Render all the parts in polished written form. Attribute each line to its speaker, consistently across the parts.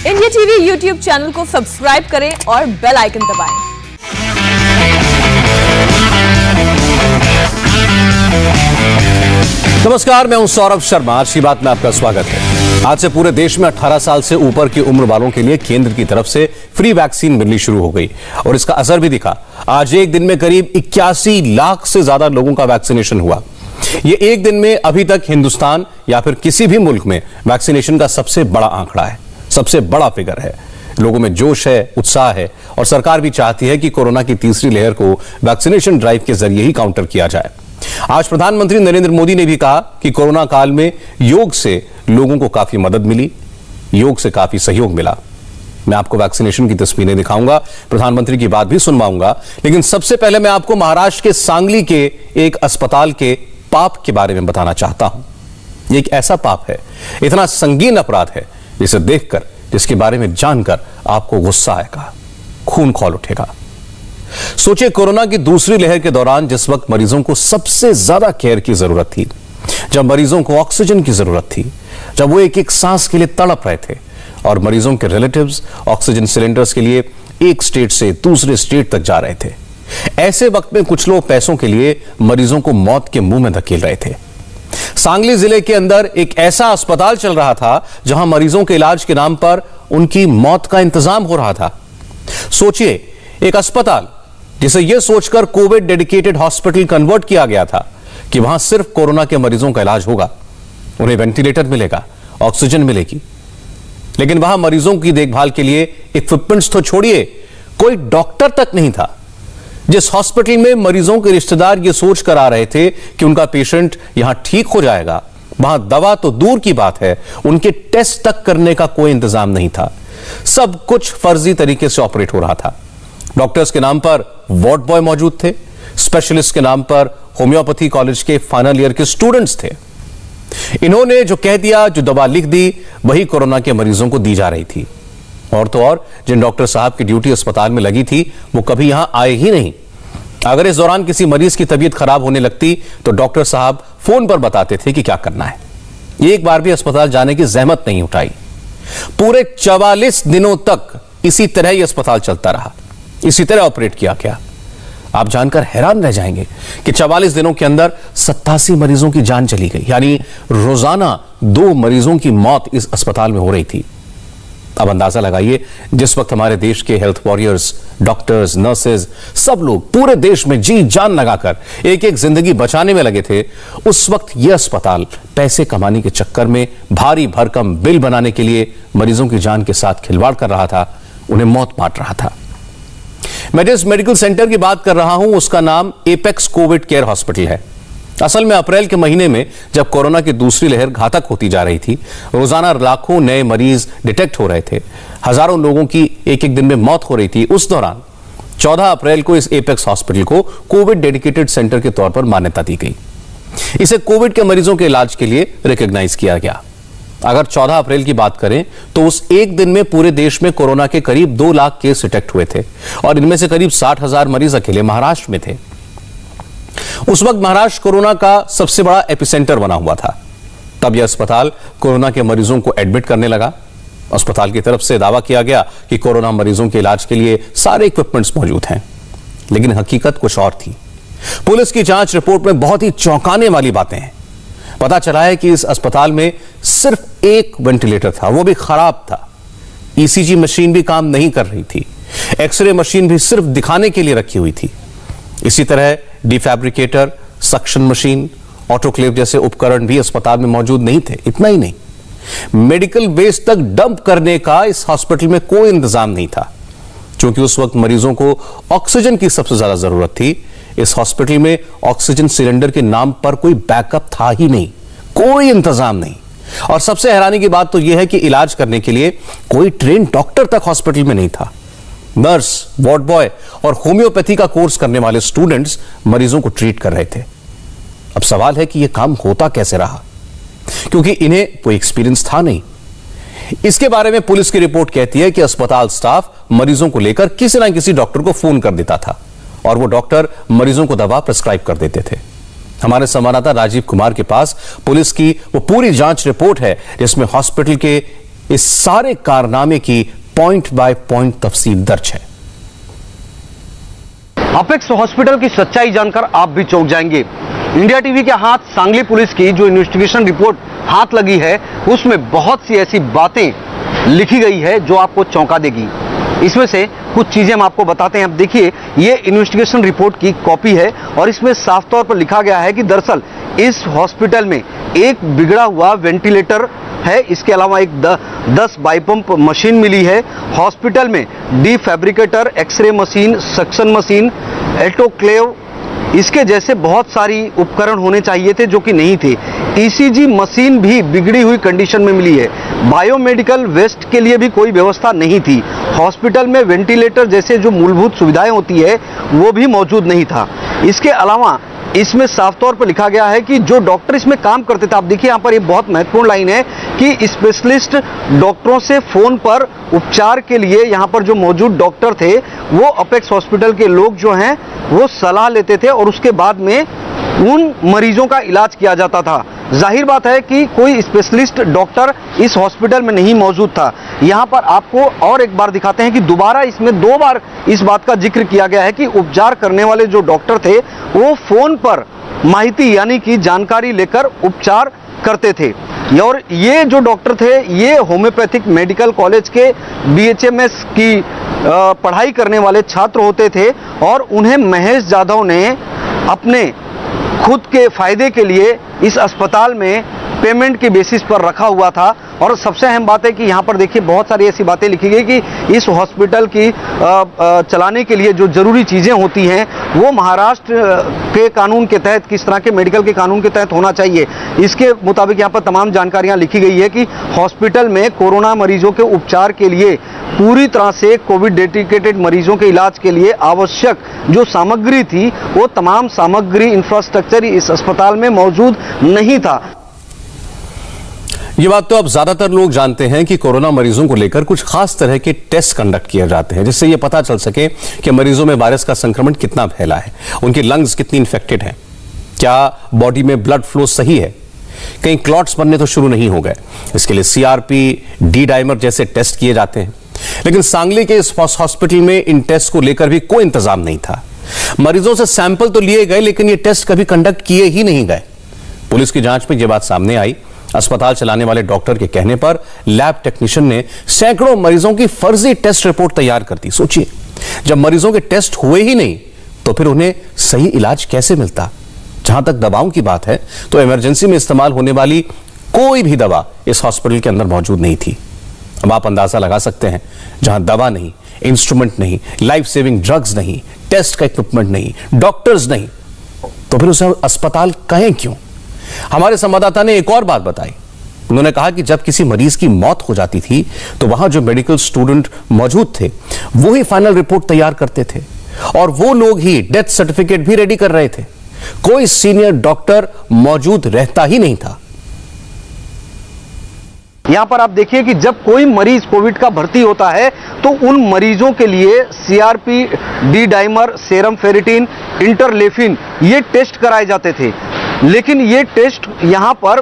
Speaker 1: India TV YouTube channel को subscribe करें और बेल आइकन दबाएं।
Speaker 2: नमस्कार, मैं हूं सौरभ शर्मा। आज की बात में आपका स्वागत है। आज से पूरे देश में 18 साल से ऊपर की उम्र वालों के लिए केंद्र की तरफ से फ्री वैक्सीन मिलनी शुरू हो गई और इसका असर भी दिखा। आज एक दिन में करीब 81 लाख से ज्यादा लोगों का वैक्सीनेशन हुआ। ये एक दिन में अभी तक हिंदुस्तान या फिर किसी भी मुल्क में वैक्सीनेशन का सबसे बड़ा आंकड़ा है, सबसे बड़ा फिगर है। लोगों में जोश है, उत्साह है और सरकार भी चाहती है कि कोरोना की तीसरी लहर को वैक्सीनेशन ड्राइव के जरिए ही काउंटर किया जाए। आज प्रधानमंत्री नरेंद्र मोदी ने भी कहा कि कोरोना काल में योग से लोगों को काफी मदद मिली, योग से काफी सहयोग मिला। मैं आपको वैक्सीनेशन की तस्वीरें दिखाऊंगा, प्रधानमंत्री की बात भी सुनवाऊंगा, लेकिन सबसे पहले मैं आपको महाराष्ट्र के सांगली के एक अस्पताल के पाप के बारे में बताना चाहता हूं। यह एक ऐसा पाप है, इतना संगीन अपराध है, जिसे देखकर, जिसके बारे में जानकर आपको गुस्सा आएगा, खून खौल उठेगा। सोचिए, कोरोना की दूसरी लहर के दौरान जिस वक्त मरीजों को सबसे ज्यादा केयर की जरूरत थी, जब मरीजों को ऑक्सीजन की जरूरत थी, जब वो एक एक सांस के लिए तड़प रहे थे और मरीजों के रिलेटिव्स ऑक्सीजन सिलेंडर्स के लिए एक स्टेट से दूसरे स्टेट तक जा रहे थे, ऐसे वक्त में कुछ लोग पैसों के लिए मरीजों को मौत के मुंह में धकेल रहे थे। सांगली जिले के अंदर एक ऐसा अस्पताल चल रहा था जहां मरीजों के इलाज के नाम पर उनकी मौत का इंतजाम हो रहा था। सोचिए, एक अस्पताल जिसे यह सोचकर कोविड डेडिकेटेड हॉस्पिटल कन्वर्ट किया गया था कि वहां सिर्फ कोरोना के मरीजों का इलाज होगा, उन्हें वेंटिलेटर मिलेगा, ऑक्सीजन मिलेगी, लेकिन वहां मरीजों की देखभाल के लिए इक्विपमेंट्स तो छोड़िए, कोई डॉक्टर तक नहीं था। जिस हॉस्पिटल में मरीजों के रिश्तेदार ये सोच कर आ रहे थे कि उनका पेशेंट यहां ठीक हो जाएगा, वहां दवा तो दूर की बात है, उनके टेस्ट तक करने का कोई इंतजाम नहीं था। सब कुछ फर्जी तरीके से ऑपरेट हो रहा था। डॉक्टर्स के नाम पर वार्ड बॉय मौजूद थे, स्पेशलिस्ट के नाम पर होम्योपैथी कॉलेज के फाइनल ईयर के स्टूडेंट्स थे। इन्होंने जो कह दिया, जो दवा लिख दी, वही कोरोना के मरीजों को दी जा रही थी। और तो और, जिन डॉक्टर साहब की ड्यूटी अस्पताल में लगी थी, वो कभी यहां आए ही नहीं। अगर इस दौरान किसी मरीज की तबीयत खराब होने लगती तो डॉक्टर साहब फोन पर बताते थे कि क्या करना है। एक बार भी अस्पताल जाने की जहमत नहीं उठाई। पूरे 44 दिनों तक इसी तरह ही अस्पताल चलता रहा, इसी तरह ऑपरेट किया गया। आप जानकर हैरान रह जाएंगे कि 44 दिनों के अंदर 87 मरीजों की जान चली गई, यानी रोजाना 2 मरीजों की मौत इस अस्पताल में हो रही थी। अब अंदाजा लगाइए, जिस वक्त हमारे देश के हेल्थ वॉरियर्स, डॉक्टर्स, नर्सेज, सब लोग पूरे देश में जी जान लगाकर एक एक जिंदगी बचाने में लगे थे, उस वक्त यह अस्पताल पैसे कमाने के चक्कर में भारी भरकम बिल बनाने के लिए मरीजों की जान के साथ खिलवाड़ कर रहा था, उन्हें मौत बांट रहा था। मैं जिस मेडिकल सेंटर की बात कर रहा हूं, उसका नाम एपेक्स कोविड केयर हॉस्पिटल है। असल में अप्रैल के महीने में जब कोरोना की दूसरी लहर घातक होती जा रही थी, रोजाना लाखों नए मरीज डिटेक्ट हो रहे थे, हजारों लोगों की एक एक दिन में मौत हो रही थी, उस दौरान 14 अप्रैल को इस एपेक्स हॉस्पिटल को कोविड डेडिकेटेड सेंटर के तौर पर मान्यता दी गई। इसे कोविड के मरीजों के इलाज के लिए रिकॉग्नाइज किया गया। अगर 14 अप्रैल की बात करें तो उस एक दिन में पूरे देश में कोरोना के करीब 2 लाख केस डिटेक्ट हुए थे और इनमें से करीब 60,000 मरीज अकेले महाराष्ट्र में थे। उस वक्त महाराष्ट्र कोरोना का सबसे बड़ा एपिसेंटर बना हुआ था। तब यह अस्पताल कोरोना के मरीजों को एडमिट करने लगा। अस्पताल की तरफ से दावा किया गया कि कोरोना मरीजों के इलाज के लिए सारे इक्विपमेंट्स मौजूद हैं, लेकिन हकीकत कुछ और थी। पुलिस की जांच रिपोर्ट में बहुत ही चौंकाने वाली बातें हैं। पता चला है कि इस अस्पताल में सिर्फ एक वेंटिलेटर था, वो भी खराब था। ईसीजी मशीन भी काम नहीं कर रही थी, एक्सरे मशीन भी सिर्फ दिखाने के लिए रखी हुई थी। इसी तरह डिफैब्रिकेटर, सक्शन मशीन, ऑटोक्लेव जैसे उपकरण भी अस्पताल में मौजूद नहीं थे। इतना ही नहीं, मेडिकल वेस्ट तक डंप करने का इस हॉस्पिटल में कोई इंतजाम नहीं था। क्योंकि उस वक्त मरीजों को ऑक्सीजन की सबसे ज्यादा जरूरत थी, इस हॉस्पिटल में ऑक्सीजन सिलेंडर के नाम पर कोई बैकअप था ही नहीं, कोई इंतजाम नहीं। और सबसे हैरानी की बात तो यह है कि इलाज करने के लिए कोई ट्रेन डॉक्टर तक हॉस्पिटल में नहीं था। नर्स, वार्ड बॉय और होम्योपैथी का कोर्स करने वाले स्टूडेंट्स मरीजों को ट्रीट कर रहे थे। अब सवाल है कि यह काम होता कैसे रहा, क्योंकि इन्हें कोई एक्सपीरियंस था नहीं। इसके बारे में पुलिस की रिपोर्ट कहती है कि अस्पताल स्टाफ मरीजों को लेकर किसी ना किसी डॉक्टर को फोन कर देता था और वो डॉक्टर मरीजों को दवा प्रिस्क्राइब कर देते थे। हमारे संवाददाता राजीव कुमार के पास पुलिस की वो पूरी जांच रिपोर्ट है जिसमें हॉस्पिटल के इस सारे कारनामे की पॉइंट बाय पॉइंट तफसील दर्ज है।
Speaker 3: अपेक्स हॉस्पिटल की सच्चाई जानकर आप भी चौंक जाएंगे। इंडिया टीवी के हाथ सांगली पुलिस की जो इन्वेस्टिगेशन रिपोर्ट हाथ लगी है, उसमें बहुत सी ऐसी बातें लिखी गई है जो आपको चौंका देगी। इसमें से कुछ चीजें हम आपको बताते हैं। अब देखिए, ये इन्वेस्टिगेशन रिपोर्ट की कॉपी है और इसमें साफ तौर पर लिखा गया है कि दरअसल इस हॉस्पिटल में एक बिगड़ा हुआ वेंटिलेटर है, इसके अलावा एक 10 बाईपंप मशीन मिली है। हॉस्पिटल में defibrillator, X ray machine, suction machine, autoclave, इसके जैसे बहुत सारी उपकरण होने चाहिए थे जो कि नहीं थे। ईसीजी मशीन भी बिगड़ी हुई कंडीशन में मिली है। बायोमेडिकल वेस्ट के लिए भी कोई व्यवस्था नहीं थी। हॉस्पिटल में वेंटिलेटर जैसे जो मूलभूत सुविधाएं होती है वो भी मौजूद नहीं था। इसके अलावा इसमें साफ तौर पर लिखा गया है कि जो डॉक्टर इसमें काम करते थे, आप देखिए यहाँ पर ये बहुत महत्वपूर्ण लाइन है कि स्पेशलिस्ट डॉक्टरों से फोन पर उपचार के लिए यहाँ पर जो मौजूद डॉक्टर थे वो अपेक्स हॉस्पिटल के लोग जो हैं वो सलाह लेते थे और उसके बाद में उन मरीजों का इलाज किया जाता था। जाहिर बात है कि कोई स्पेशलिस्ट डॉक्टर इस हॉस्पिटल में नहीं मौजूद था। यहाँ पर आपको और एक बार दिखाते हैं कि दोबारा इसमें 2 बार इस बात का जिक्र किया गया है कि उपचार करने वाले जो डॉक्टर थे वो फोन पर माहिती यानी कि जानकारी लेकर उपचार करते थे। और ये जो डॉक्टर थे ये होम्योपैथिक मेडिकल कॉलेज के BHMS की पढ़ाई करने वाले छात्र होते थे और उन्हें महेश जाधव ने अपने खुद के फायदे के लिए इस अस्पताल में पेमेंट के बेसिस पर रखा हुआ था। और सबसे अहम बात है कि यहाँ पर देखिए बहुत सारी ऐसी बातें लिखी गई कि इस हॉस्पिटल की चलाने के लिए जो जरूरी चीज़ें होती हैं वो महाराष्ट्र के कानून के तहत, किस तरह के मेडिकल के कानून के तहत होना चाहिए, इसके मुताबिक यहाँ पर तमाम जानकारियाँ लिखी गई है कि हॉस्पिटल में कोरोना मरीजों के उपचार के लिए पूरी तरह से कोविड डेडिकेटेड मरीजों के इलाज के लिए आवश्यक जो सामग्री थी वो तमाम सामग्री, इंफ्रास्ट्रक्चर इस अस्पताल में मौजूद नहीं था।
Speaker 2: ये बात तो अब ज्यादातर लोग जानते हैं कि कोरोना मरीजों को लेकर कुछ खास तरह के टेस्ट कंडक्ट किए जाते हैं जिससे ये पता चल सके कि मरीजों में वायरस का संक्रमण कितना फैला है, उनकी लंग्स कितनी इंफेक्टेड हैं, क्या बॉडी में ब्लड फ्लो सही है, कहीं क्लॉट्स बनने तो शुरू नहीं हो गए। इसके लिए CRP, डी डाइमर जैसे टेस्ट किए जाते हैं। लेकिन सांगली के इस हॉस्पिटल में इन टेस्ट को लेकर भी कोई इंतजाम नहीं था। मरीजों से सैंपल तो लिए गए लेकिन ये टेस्ट कभी कंडक्ट किए ही नहीं गए। पुलिस की जांच में यह बात सामने आई। अस्पताल चलाने वाले डॉक्टर के कहने पर लैब टेक्नीशियन ने सैकड़ों मरीजों की फर्जी टेस्ट रिपोर्ट तैयार कर दी। सोचिए, जब मरीजों के टेस्ट हुए ही नहीं तो फिर उन्हें सही इलाज कैसे मिलता। जहां तक दवाओं की बात है तो इमरजेंसी में इस्तेमाल होने वाली कोई भी दवा इस हॉस्पिटल के अंदर मौजूद नहीं थी। अब आप अंदाजा लगा सकते हैं, जहां दवा नहीं, इंस्ट्रूमेंट नहीं, लाइफ सेविंग ड्रग्स नहीं, टेस्ट का इक्विपमेंट नहीं, डॉक्टर्स नहीं, तो फिर उसे अस्पताल कहें क्यों। हमारे संवाददाता ने एक और बात बताई। उन्होंने कहा कि जब किसी मरीज की मौत हो जाती थी तो वहां जो मेडिकल स्टूडेंट मौजूद थे वो ही फाइनल रिपोर्ट तैयार करते थे और वो लोग ही डेथ सर्टिफिकेट भी रेडी कर रहे थे। कोई सीनियर डॉक्टर मौजूद रहता ही नहीं था।
Speaker 3: यहाँ पर आप देखिए कि जब कोई मरीज कोविड का भर्ती होता है तो उन मरीजों के लिए CRP, D dimer, serum ferritin, interleukin ये टेस्ट कराए जाते थे। लेकिन ये टेस्ट यहाँ पर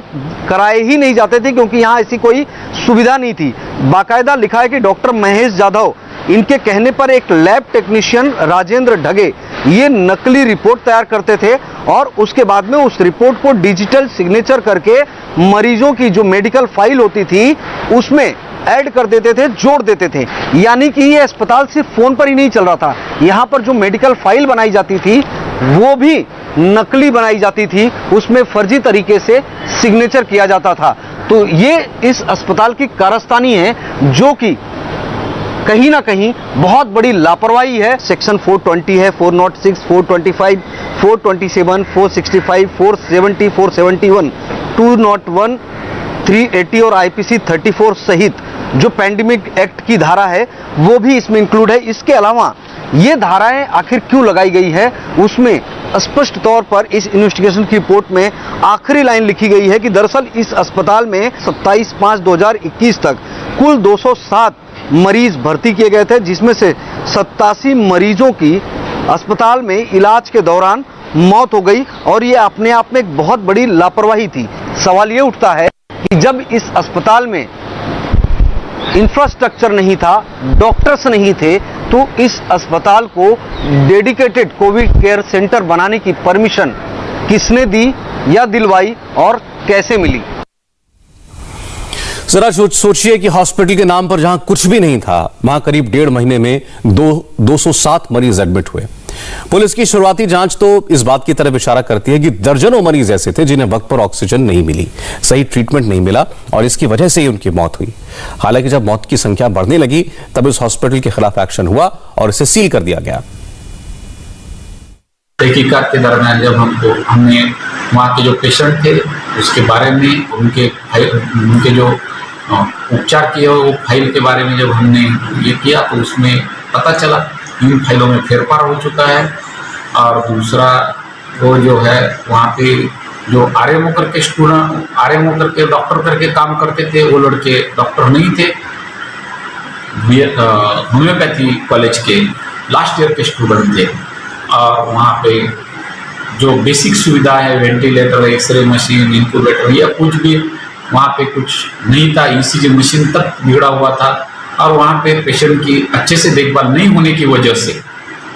Speaker 3: कराए ही नहीं जाते थे क्योंकि यहाँ ऐसी कोई सुविधा नहीं थी। बाकायदा लिखा है कि डॉक्टर महेश जाधव, इनके कहने पर एक लैब टेक्नीशियन राजेंद्र ढगे ये नकली रिपोर्ट तैयार करते थे और उसके बाद में उस रिपोर्ट को डिजिटल सिग्नेचर करके मरीजों की जो मेडिकल फाइल होती थी उसमें ऐड कर देते थे, जोड़ देते थे। यानी कि ये अस्पताल सिर्फ फोन पर ही नहीं चल रहा था, यहाँ पर जो मेडिकल फाइल बनाई जाती थी वो भी नकली बनाई जाती थी, उसमें फर्जी तरीके से सिग्नेचर किया जाता था। तो ये इस अस्पताल की कारस्तानी है जो कि कहीं ना कहीं बहुत बड़ी लापरवाही है। सेक्शन 420 है, 406, 425, 427, 465, 470, 471, 201, 380 और IPC 34 सहित जो पैंडेमिक एक्ट की धारा है वो भी इसमें इंक्लूड है। इसके अलावा ये धाराएं आखिर क्यों लगाई गई है उसमें स्पष्ट तौर पर इस इन्वेस्टिगेशन की रिपोर्ट में आखिरी लाइन लिखी गई है कि दरअसल इस अस्पताल में 27/5/2021 तक कुल 207 मरीज भर्ती किए गए थे, जिसमें से 87 मरीजों की अस्पताल में इलाज के दौरान मौत हो गई और ये अपने आप में एक बहुत बड़ी लापरवाही थी। सवाल ये उठता है कि जब इस अस्पताल में इंफ्रास्ट्रक्चर नहीं था, डॉक्टर्स नहीं थे, तो इस अस्पताल को डेडिकेटेड कोविड केयर सेंटर बनाने की परमिशन किसने दी या दिलवाई और कैसे मिली?
Speaker 2: जरा सोचिए कि हॉस्पिटल के नाम पर जहां कुछ भी नहीं था, वहां करीब 1.5 महीने में 207 मरीज एडमिट हुए। पुलिस की शुरुआती जांच तो इस बात की तरफ इशारा करती है कि दर्जनों मरीज ऐसे थे जिन्हें वक्त पर ऑक्सीजन नहीं मिली, सही ट्रीटमेंट नहीं मिला और इसकी वजह से ही उनकी मौत हुई। हालांकि जब मौत की संख्या बढ़ने लगी तब इस हॉस्पिटल के खिलाफ एक्शन हुआ और इसे सील कर दिया गया।
Speaker 4: तहकीकात के दरमियान जब हमने वहाँ के जो पेशेंट थे उसके बारे में, उनके जो उपचार किए हुए वो फाइल के बारे में जब हमने ये किया तो उसमें पता चला इन फाइलों में फेरफार हो चुका है। और दूसरा वो जो है वहाँ पे जो आरएमओ करके डॉक्टर करके काम करते थे, वो लड़के डॉक्टर नहीं थे, होम्योपैथी कॉलेज के लास्ट ईयर के स्टूडेंट थे। और वहाँ पे जो बेसिक सुविधा है, वेंटिलेटर, एक्सरे मशीन, इंक्यूबेटर या कुछ भी वहाँ पे कुछ नहीं था। ईसीजी मशीन तक बिगड़ा हुआ था और वहाँ पे पेशेंट की अच्छे से देखभाल नहीं होने की वजह से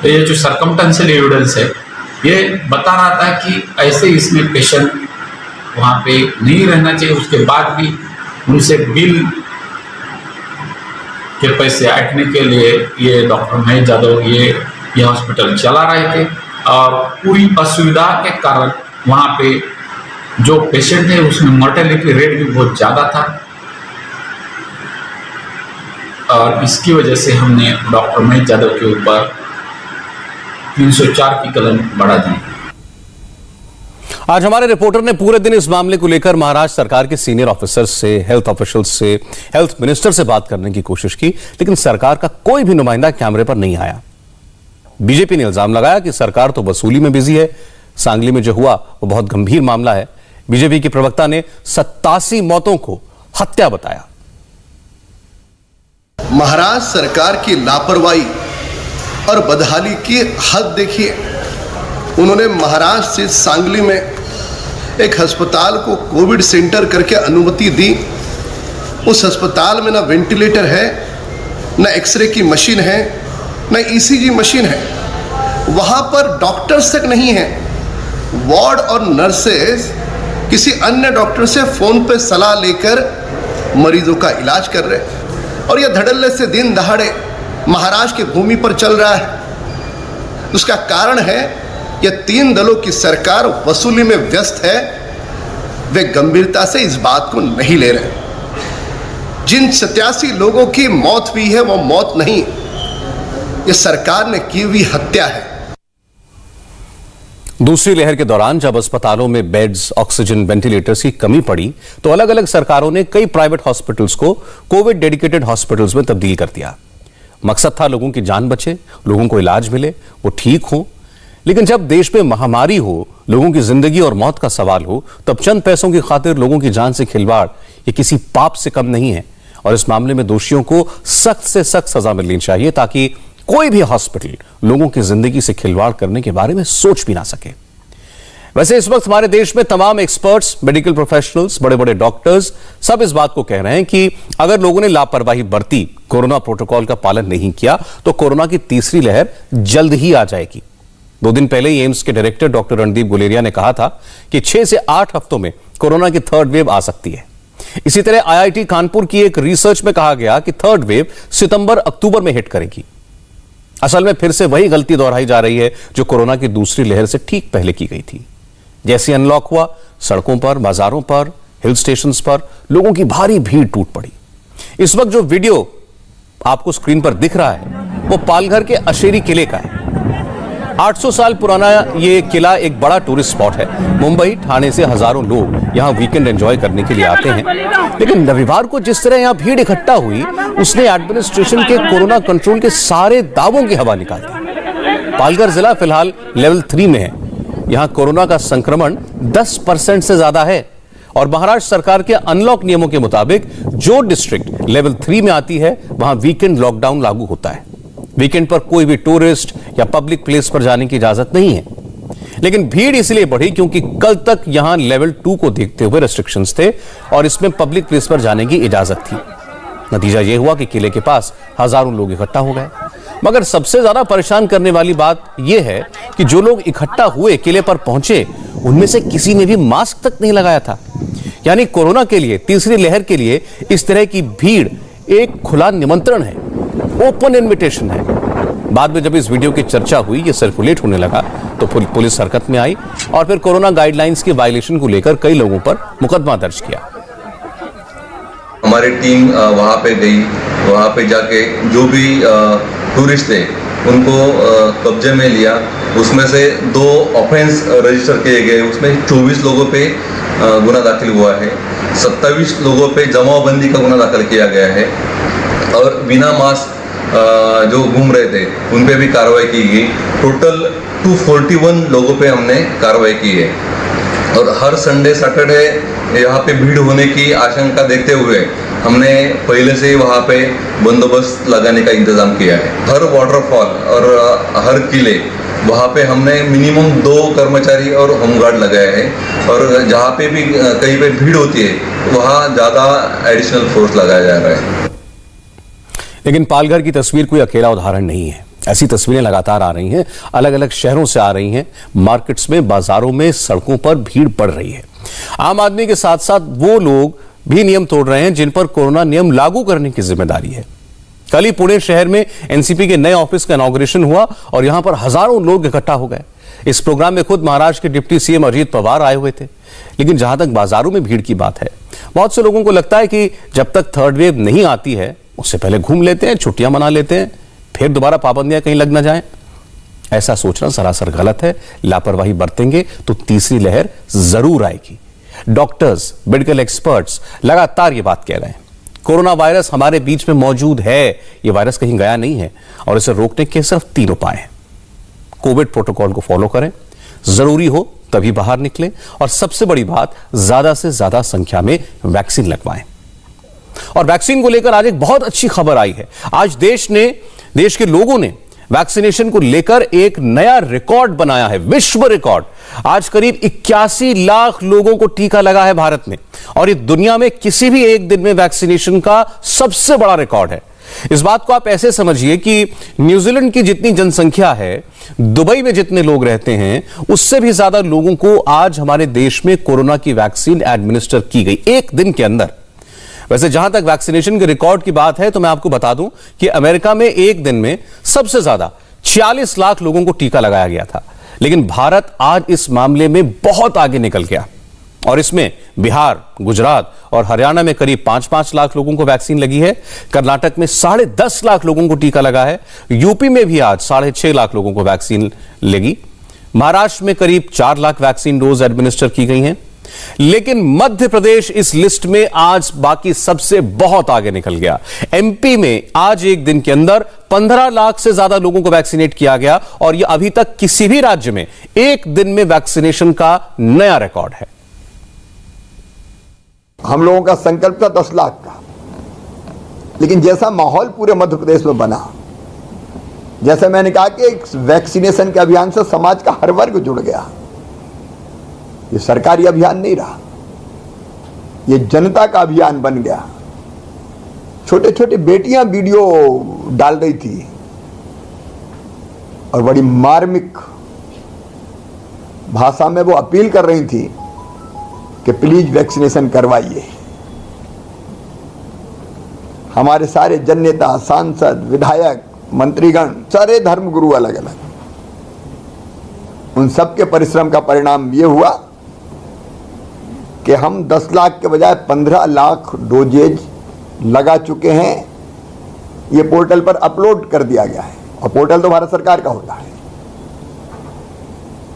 Speaker 4: तो ये जो सर्कमस्टेंशियल एविडेंस है ये बता रहा था कि ऐसे इसमें पेशेंट वहाँ पे नहीं रहना चाहिए। उसके बाद भी उनसे बिल के पैसे ऐंठने के लिए ये डॉक्टर महेश यादव ये हॉस्पिटल चला रहे थे और पूरी असुविधा के कारण वहाँ पे जो पेशेंट है उसमें मोर्टेलिटी रेट भी बहुत ज़्यादा था और इसकी वजह से हमने डॉक्टर महेश यादव के ऊपर 304 की कलम बढ़ा दी।
Speaker 2: आज हमारे रिपोर्टर ने पूरे दिन इस मामले को लेकर महाराष्ट्र सरकार के सीनियर ऑफिसर्स से, हेल्थ ऑफिशियल्स से, हेल्थ मिनिस्टर से बात करने की कोशिश की, लेकिन सरकार का कोई भी नुमाइंदा कैमरे पर नहीं आया। बीजेपी ने इल्जाम लगाया कि सरकार तो वसूली में बिजी है। सांगली में जो हुआ वो बहुत गंभीर मामला है। बीजेपी के प्रवक्ता ने 87 मौतों को हत्या बताया।
Speaker 5: महाराष्ट्र सरकार की लापरवाही और बदहाली की हद देखिए। उन्होंने महाराष्ट्र से सांगली में एक अस्पताल को कोविड सेंटर करके अनुमति दी। उस अस्पताल में ना वेंटिलेटर है, ना एक्सरे की मशीन है, ना ईसीजी मशीन है। वहाँ पर डॉक्टर्स तक नहीं हैं। वार्ड और नर्सेज किसी अन्य डॉक्टर से फ़ोन पे सलाह लेकर मरीजों का इलाज कर रहे हैं और यह धड़ल्ले से दिन दहाड़े महाराष्ट्र की भूमि पर चल रहा है। उसका कारण है यह 3 दलों की सरकार वसूली में व्यस्त है। वे गंभीरता से इस बात को नहीं ले रहे। जिन 87 लोगों की मौत हुई है वो मौत नहीं, ये सरकार ने की हुई हत्या है।
Speaker 2: दूसरी लहर के दौरान जब अस्पतालों में बेड्स, ऑक्सीजन, वेंटिलेटर्स की कमी पड़ी तो अलग अलग सरकारों ने कई प्राइवेट हॉस्पिटल्स को कोविड डेडिकेटेड हॉस्पिटल्स में तब्दील कर दिया। मकसद था लोगों की जान बचे, लोगों को इलाज मिले, वो ठीक हो। लेकिन जब देश में महामारी हो, लोगों की जिंदगी और मौत का सवाल हो, तब चंद पैसों की खातिर लोगों की जान से खिलवाड़ ये किसी पाप से कम नहीं है और इस मामले में दोषियों को सख्त से सख्त सजा मिलनी चाहिए ताकि कोई भी हॉस्पिटल लोगों की जिंदगी से खिलवाड़ करने के बारे में सोच भी ना सके। वैसे इस वक्त हमारे देश में तमाम एक्सपर्ट्स, मेडिकल प्रोफेशनल्स, बड़े बड़े डॉक्टर्स सब इस बात को कह रहे हैं कि अगर लोगों ने लापरवाही बरती, कोरोना प्रोटोकॉल का पालन नहीं किया तो कोरोना की तीसरी लहर जल्द ही आ जाएगी। 2 दिन पहले ही एम्स के डायरेक्टर डॉक्टर रणदीप गुलेरिया ने कहा था कि 6 से 8 हफ्तों में कोरोना की 3rd वेव आ सकती है। इसी तरह आईआईटी कानपुर की एक रिसर्च में कहा गया कि 3rd वेव सितंबर-अक्टूबर में हिट करेगी। असल में फिर से वही गलती दोहराई जा रही है जो कोरोना की दूसरी लहर से ठीक पहले की गई थी। जैसे अनलॉक हुआ, सड़कों पर, बाजारों पर, हिल स्टेशंस पर लोगों की भारी भीड़ टूट पड़ी। इस वक्त जो वीडियो आपको स्क्रीन पर दिख रहा है वो पालघर के अशेरी किले का है। 800 साल पुराना ये किला एक बड़ा टूरिस्ट स्पॉट है। मुंबई, ठाणे से हजारों लोग यहां वीकेंड एंजॉय करने के लिए आते हैं। लेकिन रविवार को जिस तरह यहां भीड़ इकट्ठा हुई, उसने एडमिनिस्ट्रेशन के कोरोना कंट्रोल के सारे दावों की हवा निकाल दी। पालघर जिला फिलहाल लेवल 3 में है। यहां कोरोना का संक्रमण 10% से ज्यादा है और महाराष्ट्र सरकार के अनलॉक नियमों के मुताबिक जो डिस्ट्रिक्ट लेवल 3 में आती है वहां वीकेंड लॉकडाउन लागू होता है। वीकेंड पर कोई भी टूरिस्ट या पब्लिक प्लेस पर जाने की इजाजत नहीं है। लेकिन भीड़ इसलिए बढ़ी क्योंकि कल तक यहां लेवल 2 को देखते हुए रेस्ट्रिक्शंस थे और इसमें पब्लिक प्लेस पर जाने की इजाजत थी। नतीजा यह हुआ कि किले के पास हजारों लोग इकट्ठा हो गए। मगर सबसे ज्यादा परेशान करने वाली बात यह है कि जो लोग इकट्ठा हुए, किले पर पहुंचे, उनमें से किसी ने भी मास्क तक नहीं लगाया था। यानी कोरोना के लिए, तीसरी लहर के लिए इस तरह की भीड़ एक खुला निमंत्रण है, ओपन इनविटेशन है। बाद में जब इस वीडियो की चर्चा हुई, ये सर्कुलेट होने लगा, तो पुलिस हरकत में आई और फिर कोरोना गाइडलाइंस के वायलेशन को लेकर कई लोगों पर मुकदमा दर्ज किया।
Speaker 6: हमारी टीम वहाँ पे गई, वहाँ पे जाके जो भी टूरिस्ट थे उनको कब्जे में लिया। उसमें से 2 ऑफेंस रजिस्टर किए गए, उसमें 24 लोगों पे गुना दाखिल हुआ है, 27 लोगों पे जमावबंदी का गुना दाखिल किया गया है और बिना मास्क जो घूम रहे थे उन पे भी कार्रवाई की गई। टोटल 241 लोगों पे हमने कार्रवाई की है और हर संडे सैटरडे यहाँ पे भीड़ होने की आशंका देखते हुए हमने पहले से ही वहाँ पे बंदोबस्त लगाने का इंतजाम किया है। हर वाटरफॉल और हर किले वहाँ पे हमने मिनिमम 2 कर्मचारी और होमगार्ड लगाए हैं और जहाँ पे भी कहीं पे भीड़ होती है वहाँ ज़्यादा एडिशनल फोर्स लगाया जा रहा है।
Speaker 2: लेकिन पालघर की तस्वीर कोई अकेला उदाहरण नहीं है। ऐसी तस्वीरें लगातार आ रही हैं, अलग अलग शहरों से आ रही हैं। मार्केट्स में, बाजारों में, सड़कों पर भीड़ बढ़ रही है। आम आदमी के साथ साथ वो लोग भी नियम तोड़ रहे हैं जिन पर कोरोना नियम लागू करने की जिम्मेदारी है। कल ही पुणे शहर में एनसीपी के नए ऑफिस का इनॉग्रेशन हुआ और यहां पर हजारों लोग इकट्ठा हो गए। इस प्रोग्राम में खुद महाराष्ट्र के डिप्टी सीएम अजीत पवार आए हुए थे। लेकिन जहां तक बाजारों में भीड़ की बात है, बहुत से लोगों को लगता है कि जब तक थर्ड वेव नहीं आती है उससे पहले घूम लेते हैं, छुट्टियां मना लेते हैं, फिर दोबारा पाबंदियां कहीं लग ना जाएं। ऐसा सोचना सरासर गलत है। लापरवाही बरतेंगे तो तीसरी लहर जरूर आएगी। डॉक्टर्स, मेडिकल एक्सपर्ट्स लगातार ये बात कह रहे हैं। कोरोना वायरस हमारे बीच में मौजूद है, ये वायरस कहीं गया नहीं है और इसे रोकने के सिर्फ 3 उपाय हैं। कोविड प्रोटोकॉल को फॉलो करें, जरूरी हो तभी बाहर निकलें और सबसे बड़ी बात, ज्यादा से ज्यादा संख्या में वैक्सीन लगवाएं। और वैक्सीन को लेकर आज एक बहुत अच्छी खबर आई है। आज देश के लोगों ने वैक्सीनेशन को लेकर एक नया रिकॉर्ड बनाया है, विश्व रिकॉर्ड। आज करीब 81 लाख लोगों को टीका लगा है भारत में और ये दुनिया में किसी भी एक दिन में वैक्सीनेशन का सबसे बड़ा रिकॉर्ड है। इस बात को आप ऐसे समझिए कि न्यूजीलैंड की जितनी जनसंख्या है, दुबई में जितने लोग रहते हैं, उससे भी ज्यादा लोगों को आज हमारे देश में कोरोना की वैक्सीन एडमिनिस्टर की गई एक दिन के अंदर। वैसे जहां तक वैक्सीनेशन के रिकॉर्ड की बात है तो मैं आपको बता दूं कि अमेरिका में एक दिन में सबसे ज्यादा 46 लाख लोगों को टीका लगाया गया था। लेकिन भारत आज इस मामले में बहुत आगे निकल गया और इसमें बिहार, गुजरात और हरियाणा में करीब 5-5 लाख लोगों को वैक्सीन लगी है। कर्नाटक में 10.5 लाख लोगों को टीका लगा है। यूपी में भी आज 6.5 लाख लोगों को वैक्सीन लगी। महाराष्ट्र में करीब 4 लाख वैक्सीन डोज एडमिनिस्टर की गई हैं। लेकिन मध्य प्रदेश इस लिस्ट में आज बाकी सबसे बहुत आगे निकल गया। एमपी में आज एक दिन के अंदर 15 लाख से ज्यादा लोगों को वैक्सीनेट किया गया और यह अभी तक किसी भी राज्य में एक दिन में वैक्सीनेशन का नया रिकॉर्ड है।
Speaker 7: हम लोगों का संकल्प था 10 लाख का, लेकिन जैसा माहौल पूरे मध्य प्रदेश में बना, जैसे मैंने कहा कि एक वैक्सीनेशन के अभियान से समाज का हर वर्ग जुड़ गया। ये सरकारी अभियान नहीं रहा, ये जनता का अभियान बन गया। छोटे छोटे बेटियां वीडियो डाल रही थी और बड़ी मार्मिक भाषा में वो अपील कर रही थी कि प्लीज वैक्सीनेशन करवाइए। हमारे सारे जननेता, सांसद, विधायक, मंत्रीगण, सारे धर्मगुरु अलग अलग, उन सबके परिश्रम का परिणाम ये हुआ कि हम 10 लाख के बजाय 15 लाख डोजेज लगा चुके हैं। ये पोर्टल पर अपलोड कर दिया गया है और पोर्टल तो भारत सरकार का होता है।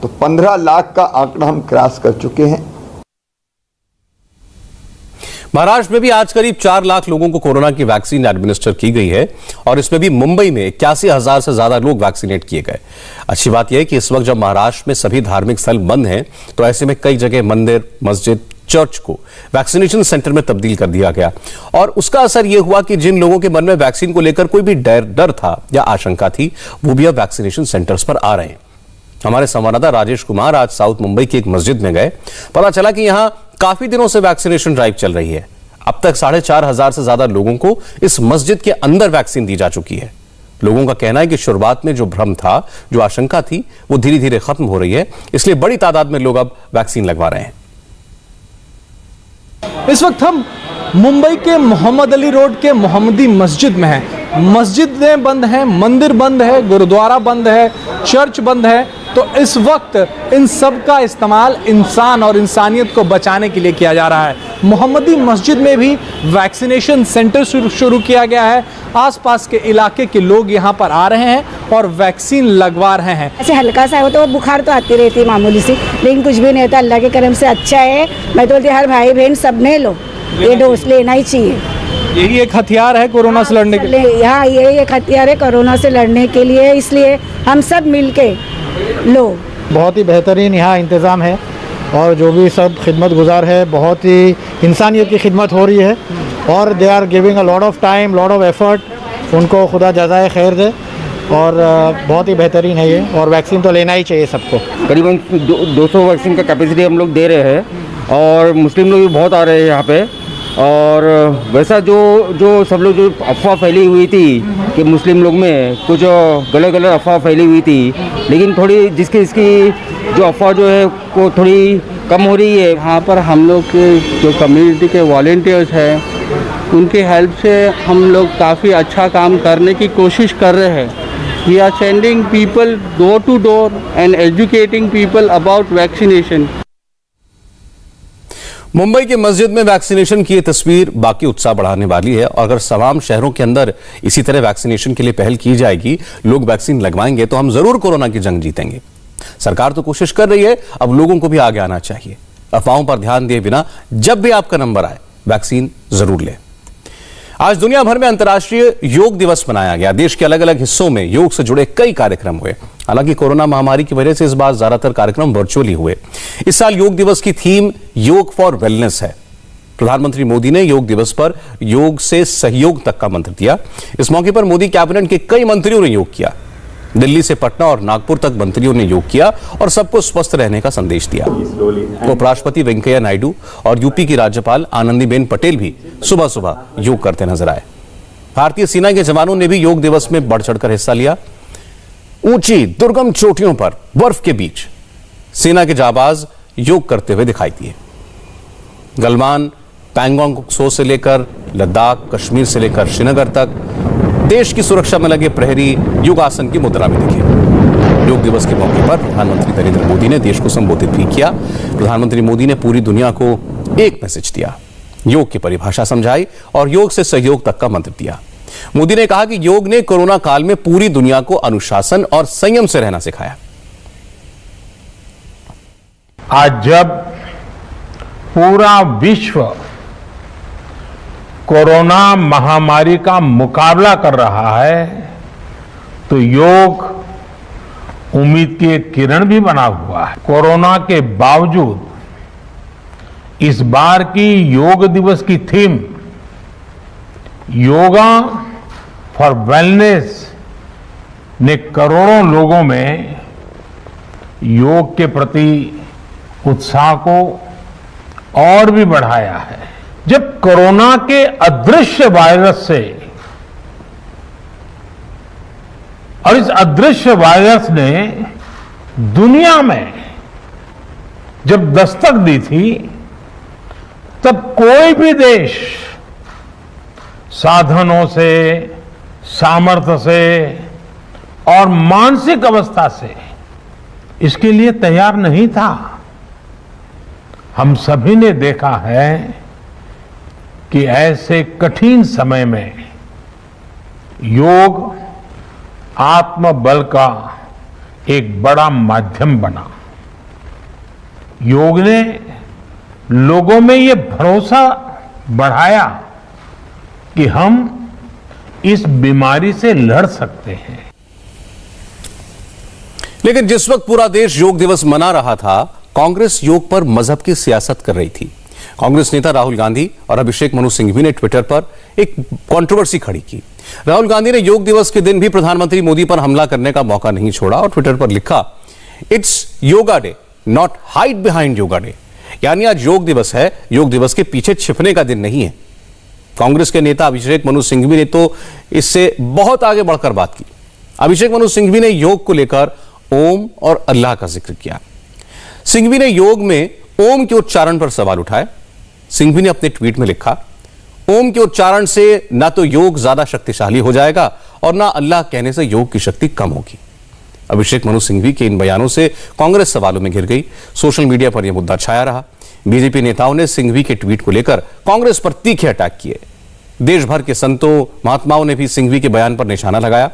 Speaker 7: तो 15 लाख का आंकड़ा हम क्रॉस कर चुके हैं।
Speaker 2: महाराष्ट्र में भी आज करीब 4 लाख लोगों को कोरोना की वैक्सीन एडमिनिस्टर की गई है और इसमें भी मुंबई में 81,000 से ज्यादा लोग वैक्सीनेट किए गए। अच्छी बात यह है कि इस वक्त जब महाराष्ट्र में सभी धार्मिक स्थल बंद हैं, तो ऐसे में कई जगह मंदिर, मस्जिद, चर्च को वैक्सीनेशन सेंटर में तब्दील कर दिया गया और उसका असर यह हुआ कि जिन लोगों के मन में वैक्सीन को लेकर कोई भी डर था या आशंका थी, वो भी अब वैक्सीनेशन सेंटर्स पर आ रहे हैं। हमारे संवाददाता राजेश कुमार आज साउथ मुंबई की एक मस्जिद में गए। पता चला कि यहां काफी दिनों से वैक्सीनेशन ड्राइव चल रही है। अब तक 4,500 से ज्यादा लोगों को इस मस्जिद के अंदर वैक्सीन दी जा चुकी है। लोगों का कहना है कि शुरुआत में जो भ्रम था, जो आशंका थी, वो धीरे धीरे खत्म हो रही है, इसलिए बड़ी तादाद में लोग अब वैक्सीन लगवा रहे हैं।
Speaker 8: इस वक्त हम मुंबई के मोहम्मद अली रोड के मोहम्मदी मस्जिद में हैं। मस्जिदें बंद हैं, मंदिर बंद है, गुरुद्वारा बंद है, चर्च बंद है। तो इस वक्त इन सब का इस्तेमाल इंसान और इंसानियत को बचाने के लिए किया जा रहा है। मोहम्मदी मस्जिद में भी वैक्सीनेशन सेंटर शुरू किया गया है। आसपास के इलाके के लोग यहाँ पर आ रहे हैं और वैक्सीन लगवा रहे हैं।
Speaker 9: ऐसे हल्का सा हो तो बुखार तो आती रहती है मामूली सी, लेकिन कुछ भी नहीं होता। अल्लाह के करम से अच्छा है। मैं तो बोलती हर भाई बहन सब ने लो, ये डोज लेना ही चाहिए।
Speaker 8: यही एक हथियार है कोरोना से लड़ने के लिए।
Speaker 9: हाँ, यही एक हथियार है कोरोना से लड़ने के लिए, इसलिए हम सब मिलके लो।
Speaker 10: बहुत ही बेहतरीन यहाँ इंतज़ाम है और जो भी सब खिदमत गुजार है, बहुत ही इंसानियत की खिदमत हो रही है और they are giving a lot of time, lot of effort. उनको खुदा जज़ाए खैर दे और बहुत ही बेहतरीन है ये। और वैक्सीन तो लेना ही चाहिए सबको।
Speaker 11: करीबन 200 वैक्सीन का कैपेसिटी हम लोग दे रहे हैं और मुस्लिम लोग भी बहुत आ रहे हैं यहाँ पे। और वैसा जो सब लोग जो अफवाह फैली हुई थी कि मुस्लिम लोग में कुछ गलत अफवाह फैली हुई थी, लेकिन थोड़ी इसकी जो अफवाह जो है वो थोड़ी कम हो रही है।
Speaker 12: यहाँ पर हम लोग के जो कम्युनिटी के वॉलेंटियर्स हैं, उनकी हेल्प से हम लोग काफ़ी अच्छा काम करने की कोशिश कर रहे हैं। We are sending people door to door and educating people about vaccination.
Speaker 2: Mumbai के मस्जिद में वैक्सीनेशन की ये तस्वीर बाकी उत्साह बढ़ाने वाली है और अगर तमाम शहरों के अंदर इसी तरह वैक्सीनेशन के लिए पहल की जाएगी, लोग वैक्सीन लगवाएंगे, तो हम जरूर कोरोना की जंग जीतेंगे। सरकार तो कोशिश कर रही है, अब लोगों को भी आगे आना चाहिए। अफवाहों पर ध्यान दिए बिना जब भी आपका नंबर आए वैक्सीन जरूर लें। आज दुनिया भर में अंतर्राष्ट्रीय योग दिवस मनाया गया। देश के अलग अलग हिस्सों में योग से जुड़े कई कार्यक्रम हुए। हालांकि कोरोना महामारी की वजह से इस बार ज्यादातर कार्यक्रम वर्चुअली हुए। इस साल योग दिवस की थीम योग फॉर वेलनेस है। प्रधानमंत्री मोदी ने योग दिवस पर योग से सहयोग तक का मंत्र दिया। इस मौके पर मोदी कैबिनेट के कई मंत्रियों ने योग किया। दिल्ली से पटना और नागपुर तक मंत्रियों ने योग किया और सबको स्वस्थ रहने का संदेश दिया। उपराष्ट्रपति वेंकैया नायडू और यूपी की राज्यपाल आनंदीबेन पटेल भी सुबह सुबह योग करते नजर आए। भारतीय सेना के जवानों ने भी योग दिवस में बढ़ चढ़कर हिस्सा लिया। ऊंची दुर्गम चोटियों पर बर्फ के बीच सेना के जाबाज योग करते हुए दिखाई दिए। गलवान, पैंगोंग त्सो से लेकर लद्दाख, कश्मीर से लेकर श्रीनगर तक देश की सुरक्षा में लगे प्रहरी योगासन की मुद्रा में दिखे। योग दिवस के मौके पर प्रधानमंत्री नरेंद्र मोदी ने देश को संबोधित भी किया। प्रधानमंत्री मोदी ने पूरी दुनिया को एक मैसेज दिया, योग की परिभाषा समझाई और योग से सहयोग तक का मंत्र दिया। मोदी ने कहा कि योग ने कोरोना काल में पूरी दुनिया को अनुशासन और संयम से रहना सिखाया।
Speaker 13: आज जब पूरा विश्व कोरोना महामारी का मुकाबला कर रहा है, तो योग उम्मीद की एक किरण भी बना हुआ है। कोरोना के बावजूद इस बार की योग दिवस की थीम योगा फॉर वेलनेस ने करोड़ों लोगों में योग के प्रति उत्साह को और भी बढ़ाया है। जब कोरोना के अदृश्य वायरस से और इस अदृश्य वायरस ने दुनिया में जब दस्तक दी थी, तब कोई भी देश साधनों से, सामर्थ्य से और मानसिक अवस्था से इसके लिए तैयार नहीं था। हम सभी ने देखा है कि ऐसे कठिन समय में योग आत्मबल का एक बड़ा माध्यम बना। योग ने लोगों में ये भरोसा बढ़ाया कि हम इस बीमारी से लड़ सकते हैं।
Speaker 2: लेकिन जिस वक्त पूरा देश योग दिवस मना रहा था, कांग्रेस योग पर मजहब की सियासत कर रही थी। कांग्रेस नेता राहुल गांधी और अभिषेक मनु सिंघवी ने ट्विटर पर एक कंट्रोवर्सी खड़ी की। राहुल गांधी ने योग दिवस के दिन भी प्रधानमंत्री मोदी पर हमला करने का मौका नहीं छोड़ा और ट्विटर पर लिखा, it's yoga day, not hide behind yoga day. यानी आज योग दिवस है, योग दिवस के पीछे छिपने का दिन नहीं है। कांग्रेस के नेता अभिषेक मनु सिंघवी ने तो इससे बहुत आगे बढ़कर बात की। अभिषेक मनु सिंघवी ने योग को लेकर ओम और अल्लाह का जिक्र किया। सिंघवी ने योग में ओम के उच्चारण पर सवाल उठाए। सिंघवी ने अपने ट्वीट में लिखा, ओम के उच्चारण से ना तो योग ज्यादा शक्तिशाली हो जाएगा और ना अल्लाह कहने से योग की शक्ति कम होगी। अभिषेक मनु सिंघवी के इन बयानों से कांग्रेस सवालों में घिर गई। सोशल मीडिया पर यह मुद्दा छाया रहा। बीजेपी नेताओं ने सिंघवी के ट्वीट को लेकर कांग्रेस पर तीखे अटैक किए। देश भर के संतों महात्माओं ने भी सिंघवी के बयान पर निशाना लगाया।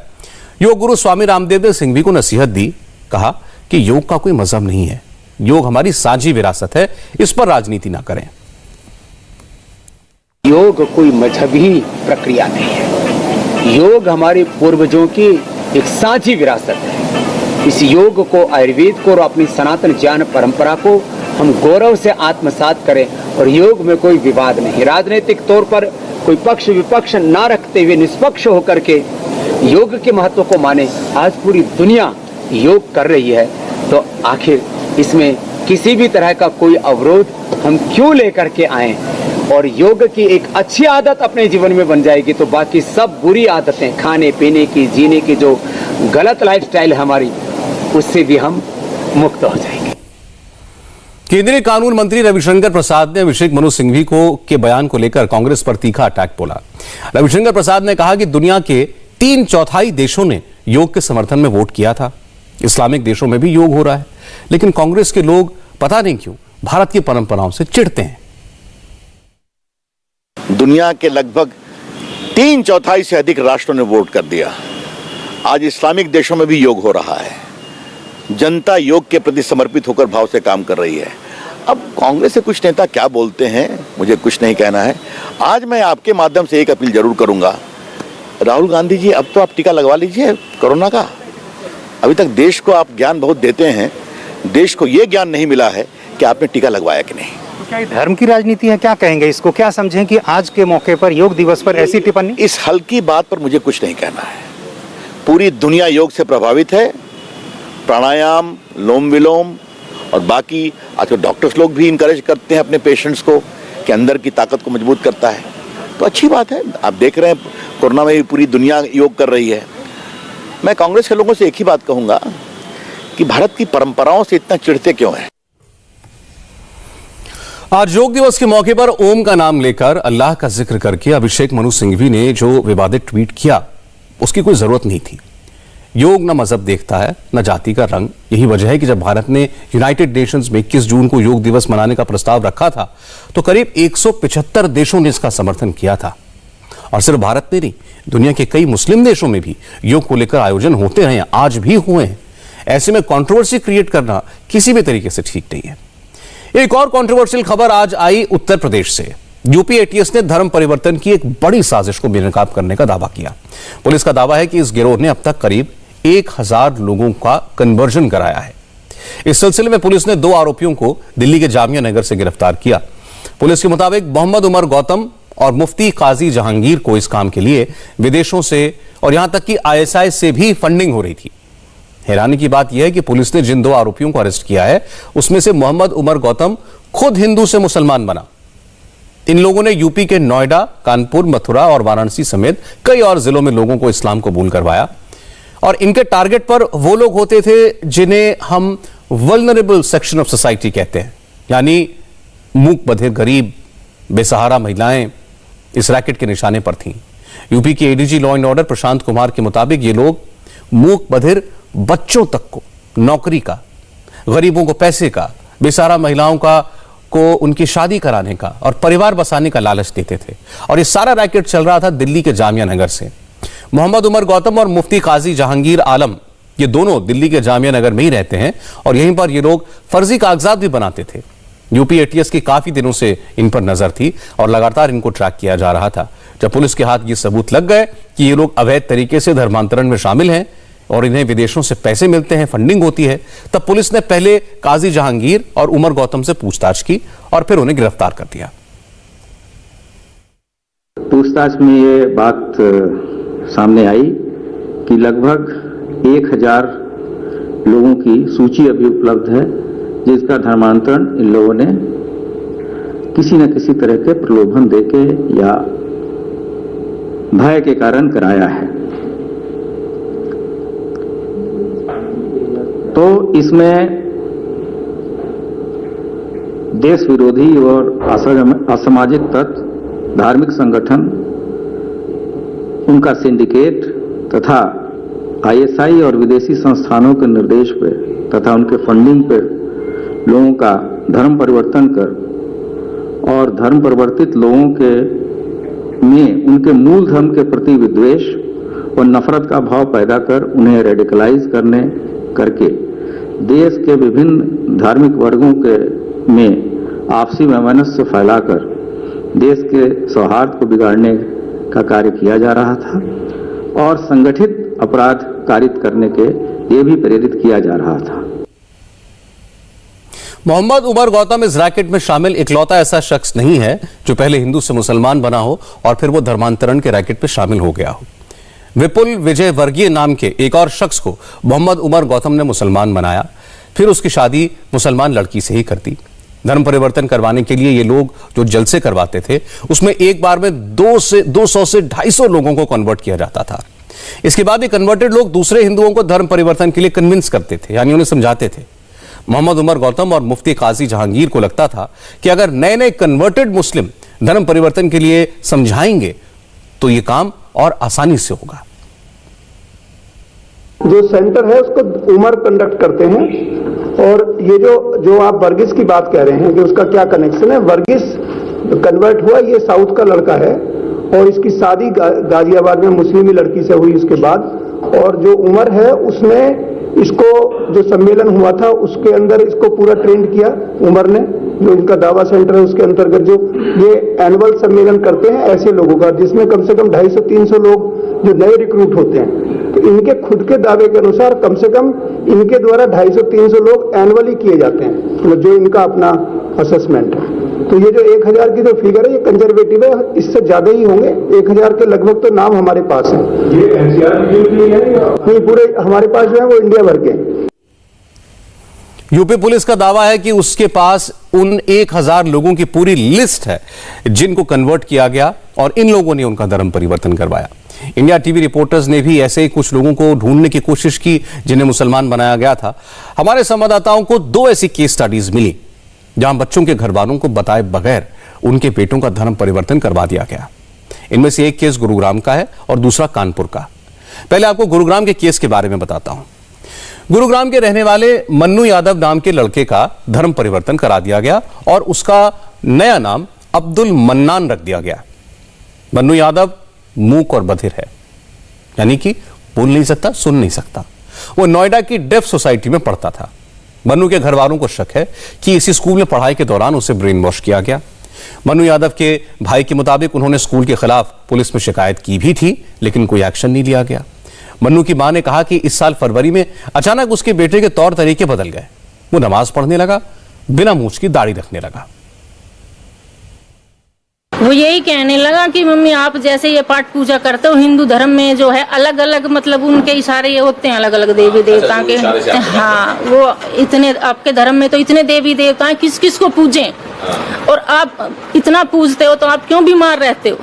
Speaker 2: योग गुरु स्वामी रामदेव ने सिंघवी को नसीहत दी। कहा कि योग का कोई मजहब नहीं है, योग हमारी साझी विरासत है, इस पर राजनीति ना करें।
Speaker 14: योग कोई मजहबी प्रक्रिया नहीं है, योग हमारे पूर्वजों की एक साझी विरासत है। इस योग को, आयुर्वेद को और अपनी सनातन ज्ञान परंपरा को हम गौरव से आत्मसात करें। और योग में कोई विवाद नहीं, राजनीतिक तौर पर कोई पक्ष विपक्ष ना रखते हुए निष्पक्ष होकर के योग के महत्व को माने। आज पूरी दुनिया योग कर रही है, तो आखिर इसमें किसी भी तरह का कोई अवरोध हम क्यों लेकर के आए। और योग की एक अच्छी आदत अपने जीवन में बन जाएगी तो बाकी सब बुरी आदतें, खाने पीने की, जीने की जो गलत लाइफस्टाइल है हमारी, उससे भी हम मुक्त हो जाएंगे।
Speaker 2: केंद्रीय कानून मंत्री रविशंकर प्रसाद ने अभिषेक मनु सिंघवी के बयान को लेकर कांग्रेस पर तीखा अटैक बोला। रविशंकर प्रसाद ने कहा कि दुनिया के 3/4 देशों ने योग के समर्थन में वोट किया था। इस्लामिक देशों में भी योग हो रहा है, लेकिन कांग्रेस के लोग पता नहीं क्यों भारत की परंपराओं से चिढ़ते हैं।
Speaker 15: दुनिया के लगभग 3/4 से अधिक राष्ट्रों ने वोट कर दिया। आज इस्लामिक देशों में भी योग हो रहा है। जनता योग के प्रति समर्पित होकर भाव से काम कर रही है। अब कांग्रेस से कुछ नेता क्या बोलते हैं, मुझे कुछ नहीं कहना है। आज मैं आपके माध्यम से एक अपील जरूर करूंगा, राहुल गांधी जी, अब तो आप टीका लगवा लीजिए कोरोना का। अभी तक देश को आप ज्ञान बहुत देते हैं, देश को यह ज्ञान नहीं मिला है कि आपने टीका लगवाया कि नहीं।
Speaker 16: तो क्या ये धर्म की राजनीति है, क्या कहेंगे इसको? क्या समझें कि आज के मौके पर योग दिवस पर ऐसी टिप्पणी?
Speaker 15: इस हल्की बात पर मुझे कुछ नहीं कहना है। पूरी दुनिया योग से प्रभावित है। प्राणायाम, लोम विलोम और बाकी आजकल डॉक्टर्स लोग भी इनकरेज करते हैं अपने पेशेंट्स को कि अंदर की ताकत को मजबूत करता है, तो अच्छी बात है। आप देख रहे हैं कोरोना में भी पूरी दुनिया योग कर रही है। मैं कांग्रेस के लोगों से एक ही बात कहूंगा कि भारत की परंपराओं से इतना चिढ़ते क्यों हैं।
Speaker 2: आज योग दिवस के मौके पर ओम का नाम लेकर अल्लाह का जिक्र करके अभिषेक मनु सिंघवी ने जो विवादित ट्वीट किया, उसकी कोई जरूरत नहीं थी। योग न मजहब देखता है, न जाति का रंग। यही वजह है कि जब भारत ने यूनाइटेड नेशंस में 21 जून को योग दिवस मनाने का प्रस्ताव रखा था, तो करीब 175 देशों ने इसका समर्थन किया था। और सिर्फ भारत में नहीं, दुनिया के कई मुस्लिम देशों में भी योग को लेकर आयोजन होते रहे हैं, आज भी हुए हैं। ऐसे में कंट्रोवर्सी क्रिएट करना किसी भी तरीके से ठीक नहीं है। एक और कंट्रोवर्शियल खबर आज आई उत्तर प्रदेश से। यूपी एटीएस ने धर्म परिवर्तन की एक बड़ी साजिश को बेनकाब करने का दावा किया। पुलिस का दावा है कि इस गिरोह ने अब तक करीब 1000 लोगों का कन्वर्जन कराया है। इस सिलसिले में पुलिस ने 2 आरोपियों को दिल्ली के जामिया नगर से गिरफ्तार किया। पुलिस के मुताबिक मोहम्मद उमर गौतम और मुफ्ती काजी जहांगीर को इस काम के लिए विदेशों से और यहां तक कि आईएसआई से भी फंडिंग हो रही थी। हैरानी की बात यह है कि पुलिस ने जिन 2 आरोपियों को अरेस्ट किया है, उसमें से मोहम्मद उमर गौतम खुद हिंदू से मुसलमान बना। इन लोगों ने यूपी के नोएडा, कानपुर, मथुरा और वाराणसी समेत कई और जिलों में लोगों को इस्लाम कबूल करवाया। और इनके टारगेट पर वो लोग होते थे जिन्हें हम वल्नरेबल सेक्शन ऑफ सोसाइटी कहते हैं, यानी मूक बधिर, गरीब, बेसहारा महिलाएं इस रैकेट के निशाने पर थीं। यूपी के ADG law and order Prashant Kumar के मुताबिक ये लोग मूक बधिर बच्चों तक को नौकरी का, गरीबों को पैसे का, बेसहारा महिलाओं को उनकी शादी कराने का और परिवार बसाने का लालच देते थे। और ये सारा रैकेट चल रहा था दिल्ली के जामिया नगर से। मोहम्मद उमर गौतम और मुफ्ती काजी जहांगीर आलम, ये दोनों दिल्ली के जामिया नगर में ही रहते हैं और यहीं पर ये लोग फर्जी कागजात भी बनाते थे। यूपी एटीएस की काफी दिनों से इन पर नजर थी और लगातार इनको ट्रैक किया जा रहा था। जब पुलिस के हाथ ये सबूत लग गए कि ये लोग अवैध तरीके से धर्मांतरण में शामिल हैं और इन्हें विदेशों से पैसे मिलते हैं, फंडिंग होती है, तब पुलिस ने पहले काजी जहांगीर और उमर गौतम से पूछताछ की और फिर उन्हें गिरफ्तार कर दिया।
Speaker 17: पूछताछ में ये बात सामने आई कि लगभग 1000 लोगों की सूची अभी उपलब्ध है जिसका धर्मांतरण इन लोगों ने किसी न किसी तरह के प्रलोभन देके या भय के कारण कराया है। तो इसमें देश विरोधी और असामाजिक तत्व, धार्मिक संगठन, उनका सिंडिकेट तथा आईएसआई और विदेशी संस्थानों के निर्देश पर तथा उनके फंडिंग पर लोगों का धर्म परिवर्तन कर और धर्म परिवर्तित लोगों के में उनके मूल धर्म के प्रति विद्वेष और नफरत का भाव पैदा कर उन्हें रेडिकलाइज करके देश के विभिन्न धार्मिक वर्गों के में आपसी वैमनस्य फैलाकर देश के सौहार्द को बिगाड़ने का कार्य किया जा रहा था और संगठित अपराध कारित करने के लिए भी प्रेरित किया जा रहा था।
Speaker 2: मोहम्मद उमर गौतम इस रैकेट में शामिल इकलौता ऐसा शख्स नहीं है जो पहले हिंदू से मुसलमान बना हो और फिर वो धर्मांतरण के रैकेट में शामिल हो गया हो। विपुल विजय वर्गीय नाम के एक और शख्स को मोहम्मद उमर गौतम ने मुसलमान बनाया, फिर उसकी शादी मुसलमान लड़की से ही कर दी। धर्म परिवर्तन करवाने के लिए ये लोग जो जलसे करवाते थे उसमें एक बार में 200 से 250 लोगों को कन्वर्ट किया जाता था। इसके बाद ये कन्वर्टेड लोग दूसरे हिंदुओं को धर्म परिवर्तन के लिए कन्विंस करते थे, यानी उन्हें समझाते थे। मोहम्मद उमर गौतम और मुफ्ती काजी जहांगीर को लगता था कि अगर नए नए कन्वर्टेड मुस्लिम धर्म परिवर्तन के लिए समझाएंगे तो ये काम और आसानी से होगा।
Speaker 18: जो सेंटर है उसको उमर कंडक्ट करते हैं और ये जो आप वर्गीस की बात कह रहे हैं कि उसका क्या कनेक्शन है, वर्गीस कन्वर्ट हुआ, ये साउथ का लड़का है और इसकी शादी गाजियाबाद में मुस्लिमी लड़की से हुई उसके बाद, और जो उमर है उसने इसको जो सम्मेलन हुआ था उसके अंदर इसको पूरा ट्रेंड किया उमर ने। जो इनका दावा सेंटर है उसके अंतर्गत जो ये एनुअल सम्मेलन करते हैं ऐसे लोगों का, जिसमें कम से कम 250-300 लोग जो नए रिक्रूट होते हैं, तो इनके खुद के दावे के अनुसार कम से कम इनके द्वारा 250-300 लोग एनुअली किए जाते हैं, मतलब जो इनका अपना असेसमेंट है। तो ये जो 1000 की जो फिगर है ये कंजर्वेटिव है, इससे ज्यादा ही होंगे। 1000 के लगभग तो नाम हमारे पास है। ये एनसीआर नहीं, पूरे हमारे पास जो है वो इंडिया भर के।
Speaker 2: यूपी पुलिस का दावा है कि उसके पास उन 1000 लोगों की पूरी लिस्ट है जिनको कन्वर्ट किया गया और इन लोगों ने उनका धर्म परिवर्तन करवाया। इंडिया टीवी रिपोर्टर्स ने भी ऐसे ही कुछ लोगों को ढूंढने की कोशिश की जिन्हें मुसलमान बनाया गया था। हमारे संवाददाताओं को 2 ऐसी केस स्टडीज मिली जहां बच्चों के घर वालों को बताए बगैर उनके बेटों का धर्म परिवर्तन करवा दिया गया। इनमें से एक केस गुरुग्राम का है और दूसरा कानपुर का। पहले आपको गुरुग्राम के केस के बारे में बताता हूं। गुरुग्राम के रहने वाले मन्नू यादव नाम के लड़के का धर्म परिवर्तन करा दिया गया और उसका नया नाम अब्दुल मन्नान रख दिया गया। मन्नू यादव मूक और बधिर है, यानी कि बोल नहीं सकता, सुन नहीं सकता। वो नोएडा की डेफ सोसाइटी में पढ़ता था। मन्नू के घर वालों को शक है कि इसी स्कूल में पढ़ाई के दौरान उसे ब्रेन वॉश किया गया। मन्नू यादव के भाई के मुताबिक उन्होंने स्कूल के खिलाफ पुलिस में शिकायत की भी थी, लेकिन कोई एक्शन नहीं लिया गया। मन्नू की मां ने कहा कि इस साल फरवरी में अचानक उसके बेटे के तौर तरीके बदल गए। वो नमाज पढ़ने लगा, बिना मूंछ की दाढ़ी रखने लगा।
Speaker 19: वो यही कहने लगा कि मम्मी आप जैसे ये पाठ पूजा करते हो, हिंदू धर्म में जो है अलग अलग मतलब उनके इशारे ये होते हैं अलग अलग देवी देवता के। हाँ, वो इतने आपके धर्म में तो इतने देवी देवता हैं, किस किस को पूजें, और आप इतना पूजते हो तो आप क्यों बीमार रहते हो?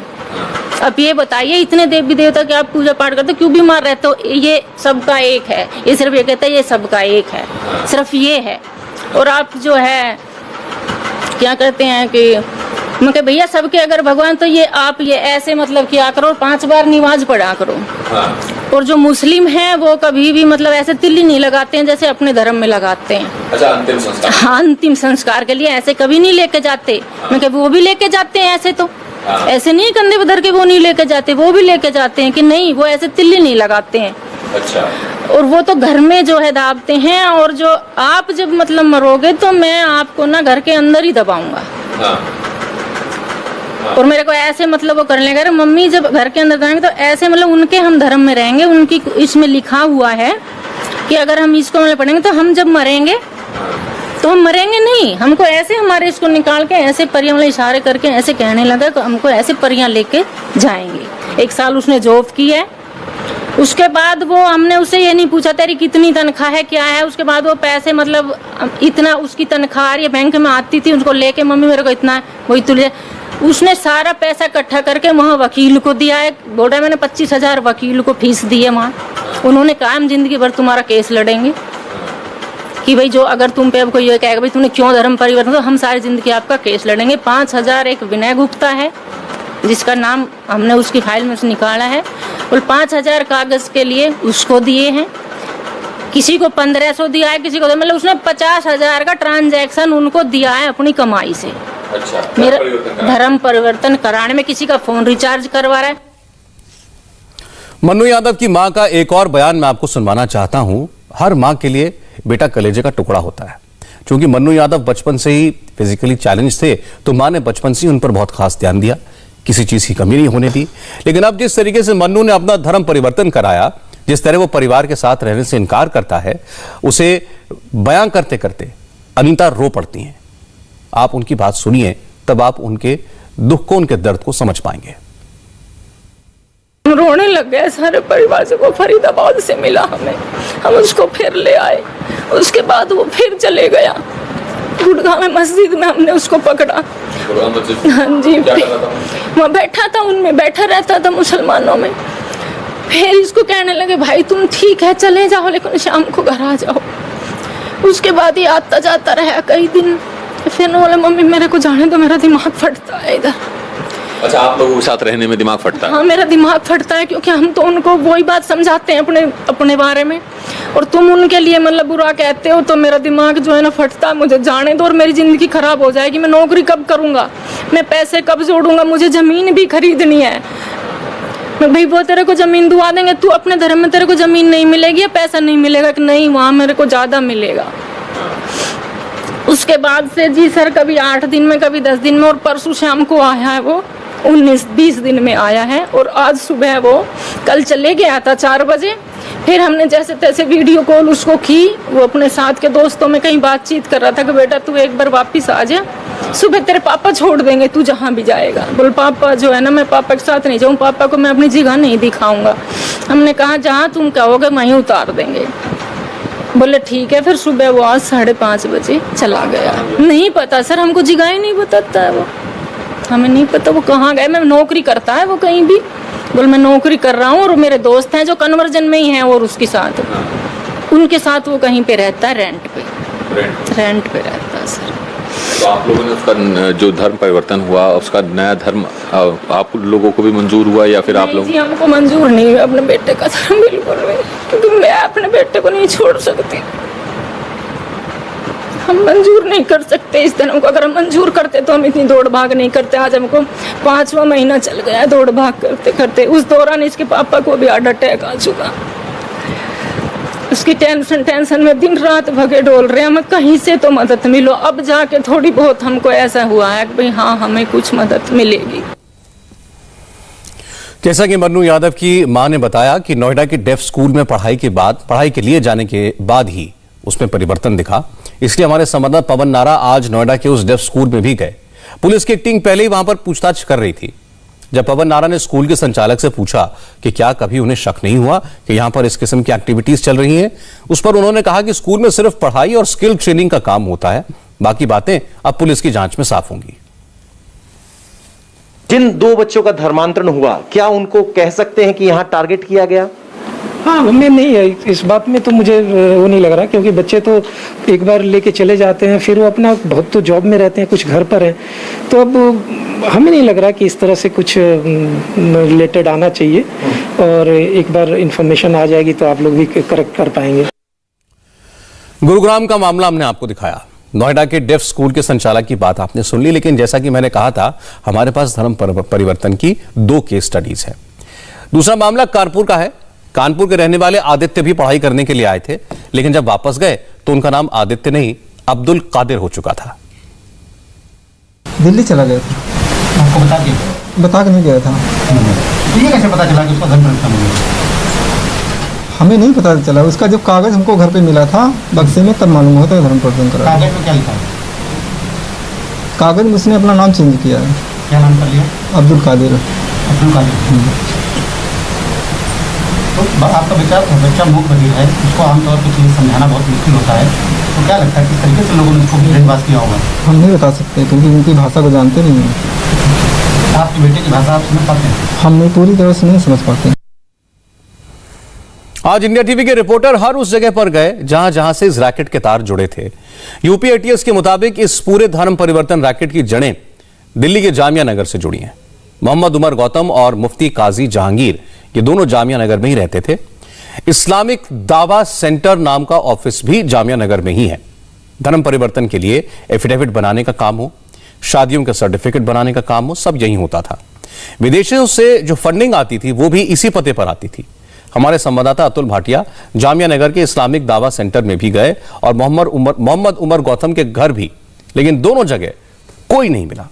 Speaker 19: अब ये बताइए, इतने देवी देवता के आप पूजा पाठ करते हो, क्यों बीमार रहते हो? ये सबका एक है, ये सिर्फ ये कहता है ये सबका एक है, सिर्फ ये है। और आप जो है क्या कहते हैं कि मैं भैया सबके अगर भगवान तो ये आप ये ऐसे मतलब किया करो, 5 बार नमाज पढ़ा करो। और जो मुस्लिम हैं वो कभी भी मतलब ऐसे तिल्ली नहीं लगाते हैं जैसे अपने धर्म में लगाते हैं।
Speaker 20: अच्छा, अंतिम संस्कार?
Speaker 19: हाँ, अंतिम संस्कार के लिए ऐसे कभी नहीं लेके जाते। मैं कह वो भी लेके जाते हैं ऐसे, तो ऐसे नहीं कंधे पे धर के वो नहीं लेके जाते, वो भी लेके जाते हैं कि नहीं वो ऐसे तिल्ली नहीं लगाते हैं।
Speaker 20: अच्छा।
Speaker 19: और वो तो घर में जो है दाबते हैं, और जो आप जब मतलब मरोगे तो मैं आपको ना घर के अंदर ही दबाऊंगा। और मेरे को ऐसे मतलब वो करने लगा, मम्मी जब घर के अंदर जाएंगे तो ऐसे मतलब उनके हम धर्म में रहेंगे, उनकी इसमें लिखा हुआ है कि अगर हम इसको मतलब पढ़ेंगे तो हम जब मरेंगे तो हम मरेंगे नहीं, हमको ऐसे हमारे इसको निकाल के ऐसे परियां मतलब इशारे करके ऐसे कहने लगा कि हमको ऐसे परियां लेके जाएंगे। 1 साल उसने जॉब की है। उसके बाद वो हमने उससे ये नहीं पूछा तेरी कितनी तनख्वाह है क्या है। उसके बाद वो पैसे मतलब इतना उसकी तनख्वाह आ रही है बैंक में आती थी, उसको लेके मम्मी मेरे को इतना वही तुझे उसने सारा पैसा इकट्ठा करके वहाँ वकील को दिया है। बोला मैंने 25,000 वकील को फीस दी है वहाँ। उन्होंने कहा हम जिंदगी भर तुम्हारा केस लड़ेंगे कि भाई जो अगर तुम पे अब कोई ये कहेगा भाई तूने क्यों धर्म परिवर्तन, तो हम सारी जिंदगी आपका केस लड़ेंगे। 5,000 एक विनय गुप्ता है जिसका नाम हमने उसकी फाइल में से निकाला है, और 5,000 कागज के लिए उसको दिए हैं। किसी को 1,500 दिया है, किसी को मतलब उसने 50,000 का ट्रांजैक्शन उनको दिया है अपनी कमाई से।
Speaker 2: अच्छा,
Speaker 19: मेरा धर्म परिवर्तन कराने में किसी का फोन रिचार्ज करवा रहा है।
Speaker 2: मन्नू यादव की मां का एक और बयान मैं आपको सुनवाना चाहता हूं। हर मां के लिए बेटा कलेजे का टुकड़ा होता है। क्योंकि मन्नू यादव बचपन से ही फिजिकली चैलेंज थे, तो मां ने बचपन से ही उन पर बहुत खास ध्यान दिया, किसी चीज की कमी नहीं होने दी। लेकिन अब जिस तरीके से मन्नू ने अपना धर्म परिवर्तन कराया, जिस तरह वो परिवार के साथ रहने से इनकार करता है, उसे बयां करते करते अनीता रो पड़ती हैं। आप उनकी बात सुनिए, तब आप उनके दुख को, उनके दर्द को समझ पाएंगे।
Speaker 19: रोने लग गए सारे परिवार से। वो फरीदाबाद से मिला हमें, हम उसको फिर ले आए। उसके बाद वो फिर चले गया गुड़गांव में मस्जिद में, हमने उसको पकड़ा। हाँ जी, वहाँ बैठा था, उनमें बैठा रहता था मुसलमानों में। फिर इसको कहने लगे भाई तुम ठीक है चले जाओ, लेकिन शाम को घर आ जाओ। उसके बाद ही आता जाता रहा कई दिन। फिर बोले मम्मी मेरे को जाने दो, मेरा दिमाग फटता है इधर।
Speaker 20: अच्छा, आप लोगों के साथ रहने में दिमाग फटता है?
Speaker 19: हाँ, मेरा दिमाग फटता है, क्योंकि हम तो उनको वही बात समझाते हैं अपने बारे में, और तुम उनके लिए मतलब बुरा कहते हो, तो मेरा दिमाग जो है ना फटता है। मुझे जाने दो और मेरी जिंदगी खराब हो जाएगी। मैं नौकरी कब करूंगा, मैं पैसे कब जोड़ूंगा, मुझे जमीन भी खरीदनी है। भाई वो तेरे को जमीन दुआ देंगे, तू अपने धर्म में तेरे को जमीन नहीं मिलेगी या पैसा नहीं मिलेगा, कि नहीं वहाँ मेरे को ज्यादा मिलेगा। उसके बाद से जी सर कभी 8 दिन में, कभी 10 दिन में, और परसों शाम को आया है वो 19-20 दिन में आया है। और आज सुबह वो कल चले गया था 4 बजे। फिर हमने जैसे तैसे वीडियो कॉल उसको की। वो अपने साथ के दोस्तों में कहीं बातचीत कर रहा था कि बेटा तू एक बार वापिस आ जा, सुबह तेरे पापा छोड़ देंगे, तू जहाँ भी जाएगा। बोल पापा जो है ना, मैं पापा के साथ नहीं जाऊँ, पापा को मैं अपनी जगह नहीं दिखाऊंगा। हमने कहा जहाँ तुम कहोगे वहीं उतार देंगे। बोले ठीक है। फिर सुबह वो आज 5:30 बजे चला गया। नहीं पता सर, हमको जगह ही नहीं बताता है वो, हमें नहीं पता वो कहाँ गए। मैं नौकरी करता है वो कहीं भी, बोल मैं नौकरी कर रहा हूँ, और मेरे दोस्त हैं जो कन्वर्जन में ही हैं, और उसके साथ उनके साथ वो कहीं पे रहता है, रेंट पे रहता है सर।
Speaker 20: तो आप लोगों ने उसका जो धर्म परिवर्तन हुआ, उसका नया धर्म आप लोगों को भी मंजूर हुआ या फिर आप लोग?
Speaker 19: जी हमको मंजूर नहीं है अपने बेटे का धर्म, बिल्कुल नहीं, क्योंकि मैं अपने बेटे को नहीं छोड़ सकती। हम मंजूर नहीं कर सकते इस धर्म को। अगर हम मंजूर करते तो हम इतनी दौड़ भाग नहीं करते। आज हमको 5वां महीना चल गया दौड़ भाग करते करते। उस दौरान इसके पापा को भी हार्ट अटैक आ चुका। उसकी टेंशन में दिन रात भगे डोल रहे हैं। हमें कहीं से तो मदद मिलो। अब जाके थोड़ी बहुत हमको ऐसा हुआ है कि भाई हाँ हमें कुछ मदद मिलेगी।
Speaker 2: जैसा कि मन्नू यादव की मां ने बताया कि नोएडा के डेफ स्कूल में पढ़ाई के लिए जाने के बाद ही उसमें परिवर्तन दिखा। इसलिए हमारे संवाददाता पवन नारा आज नोएडा के उस डेफ स्कूल में भी गए। पुलिस की एक टीम पहले ही वहां पर पूछताछ कर रही थी। जब पवन नारा ने स्कूल के संचालक से पूछा कि क्या कभी उन्हें शक नहीं हुआ कि यहां पर इस किस्म की एक्टिविटीज चल रही हैं, उस पर उन्होंने कहा कि स्कूल में सिर्फ पढ़ाई और स्किल ट्रेनिंग का काम होता है, बाकी बातें अब पुलिस की जांच में साफ होंगी।
Speaker 21: जिन 2 बच्चों का धर्मांतरण हुआ, क्या उनको कह सकते हैं कि यहाँ टारगेट किया गया?
Speaker 16: हाँ, मैं नहीं है इस बात में तो मुझे वो नहीं लग रहा, क्योंकि बच्चे तो एक बार लेके चले जाते हैं, फिर वो अपना बहुत तो जॉब में रहते हैं, कुछ घर पर है, तो अब हमें नहीं लग रहा कि इस तरह से कुछ रिलेटेड आना चाहिए। और एक बार इंफॉर्मेशन आ जाएगी तो आप लोग भी करेक्ट कर पाएंगे।
Speaker 2: गुरुग्राम का मामला हमने आपको दिखाया, नोएडा के डेफ स्कूल के संचालक की बात आपने सुन ली, लेकिन जैसा कि मैंने कहा था हमारे पास धर्म परिवर्तन की 2 केस स्टडीज है। दूसरा मामला कानपुर का है। कानपुर के रहने वाले आदित्य भी पढ़ाई करने के लिए आए थे, लेकिन जब वापस गए तो उनका नाम आदित्य नहीं अब्दुल कादिर हो चुका था।
Speaker 22: दिल्ली चला गया था। आपको बता के नहीं गया था। ये कैसे पता चला कि उसका धर्म परिवर्तन हुआ? हमें नहीं पता चला। उसका जब कागज हमको घर पे मिला था बक्से में, तब मालूम होता है धर्म परिवर्तन करा। कागज में क्या लिखा है? कागज में उसने अपना नाम चेंज किया है। क्या नाम कर लिया? अब्दुल कादिर। तो आपका बच्चा मूक बधिर है, उसको आमतौर पर चीज़ समझाना बहुत मुश्किल होता है, तो क्या लगता है किस तरीके से लोगों ने उसको ब्रेनवॉश किया होगा? हम नहीं बता सकते, क्योंकि उनकी भाषा को जानते नहीं हैं। आपके बेटे की भाषा आप समझ पाते हैं? हम नहीं, पूरी तरह से नहीं समझ पाते।
Speaker 2: आज इंडिया टीवी के रिपोर्टर हर उस जगह पर गए जहां जहां से इस रैकेट के तार जुड़े थे। यूपी एटीएस के मुताबिक इस पूरे धर्म परिवर्तन रैकेट की जड़ें दिल्ली के जामिया नगर से जुड़ी हैं। मोहम्मद उमर गौतम और मुफ्ती काजी जहांगीर ये दोनों जामिया नगर में ही रहते थे। इस्लामिक दावा सेंटर नाम का ऑफिस भी जामिया नगर में ही है। धर्म परिवर्तन के लिए एफिडेविट बनाने का काम हो, शादियों के सर्टिफिकेट बनाने का काम हो, सब यही होता था। विदेशों से जो फंडिंग आती थी वो भी इसी पते पर आती थी। हमारे संवाददाता अतुल भाटिया जामिया नगर के इस्लामिक दावा सेंटर में भी गए और मोहम्मद उमर गौतम के घर भी, लेकिन दोनों जगह कोई नहीं मिला।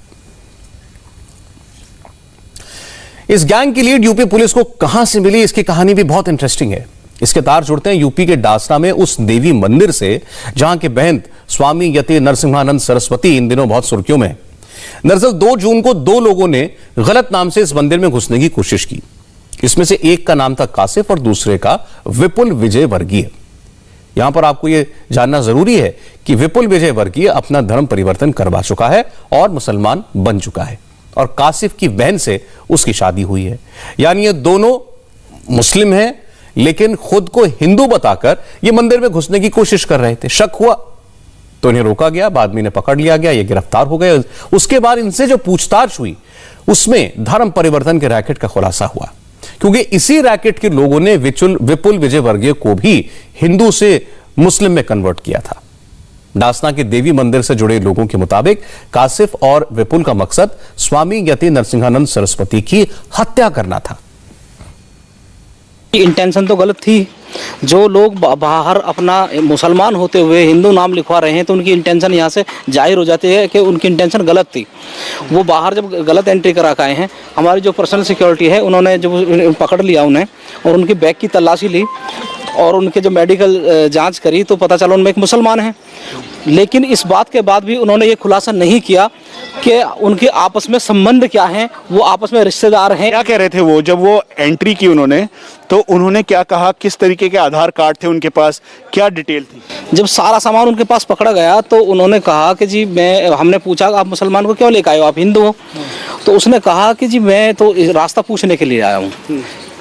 Speaker 2: इस गैंग की लीड यूपी पुलिस को कहां से मिली, इसकी कहानी भी बहुत इंटरेस्टिंग है। इसके तार जुड़ते हैं यूपी के डासना में उस देवी मंदिर से जहां के महंत स्वामी यति नरसिंहानंद सरस्वती इन दिनों बहुत सुर्खियों में है। दरअसल 2 जून को 2 लोगों ने गलत नाम से इस मंदिर में घुसने की कोशिश की। इसमें से एक का नाम था कासिफ और दूसरे का विपुल विजय वर्गीय। यहां पर आपको यह जानना जरूरी है कि विपुल विजय वर्गीय अपना धर्म परिवर्तन करवा चुका है और मुसलमान बन चुका है और कासिफ की बहन से उसकी शादी हुई है। यानी ये दोनों मुस्लिम हैं लेकिन खुद को हिंदू बताकर ये मंदिर में घुसने की कोशिश कर रहे थे। शक हुआ तो इन्हें रोका गया, बाद में इन्हें पकड़ लिया गया, ये गिरफ्तार हो गए। उसके बाद इनसे जो पूछताछ हुई उसमें धर्म परिवर्तन के रैकेट का खुलासा हुआ, क्योंकि इसी रैकेट के लोगों ने विपुल विजय वर्गीय को भी हिंदू से मुस्लिम में कन्वर्ट किया था। डासना के देवी मंदिर से जुड़े लोगों के मुताबिक कासिफ और विपुल का मकसद स्वामी यति नरसिंहानंद सरस्वती की हत्या करना था।
Speaker 1: इंटेंशन तो गलत थी। जो लोग बाहर अपना मुसलमान होते हुए हिंदू नाम लिखवा रहे हैं तो उनकी इंटेंशन यहाँ से जाहिर हो जाती है कि उनकी इंटेंशन गलत थी। वो बाहर जब गलत एंट्री करा के आए हैं, हमारी जो पर्सनल सिक्योरिटी है उन्होंने जब पकड़ लिया उन्हें और उनकी बैग की तलाशी ली और उनके जो मेडिकल जांच करी तो पता चला उनमें एक मुसलमान है। लेकिन इस बात के बाद भी उन्होंने ये खुलासा नहीं किया कि उनके आपस में संबंध क्या हैं, वो आपस में रिश्तेदार हैं।
Speaker 3: क्या कह रहे थे वो जब वो एंट्री की उन्होंने, तो उन्होंने क्या कहा, किस तरीके के आधार कार्ड थे उनके पास, क्या डिटेल थी?
Speaker 1: जब सारा सामान उनके पास पकड़ा गया तो उन्होंने कहा कि जी हमने पूछा आप मुसलमान को क्यों लेकर आए हो, आप हिंदू हो? तो उसने कहा कि जी मैं तो रास्ता पूछने के लिए आया हूँ।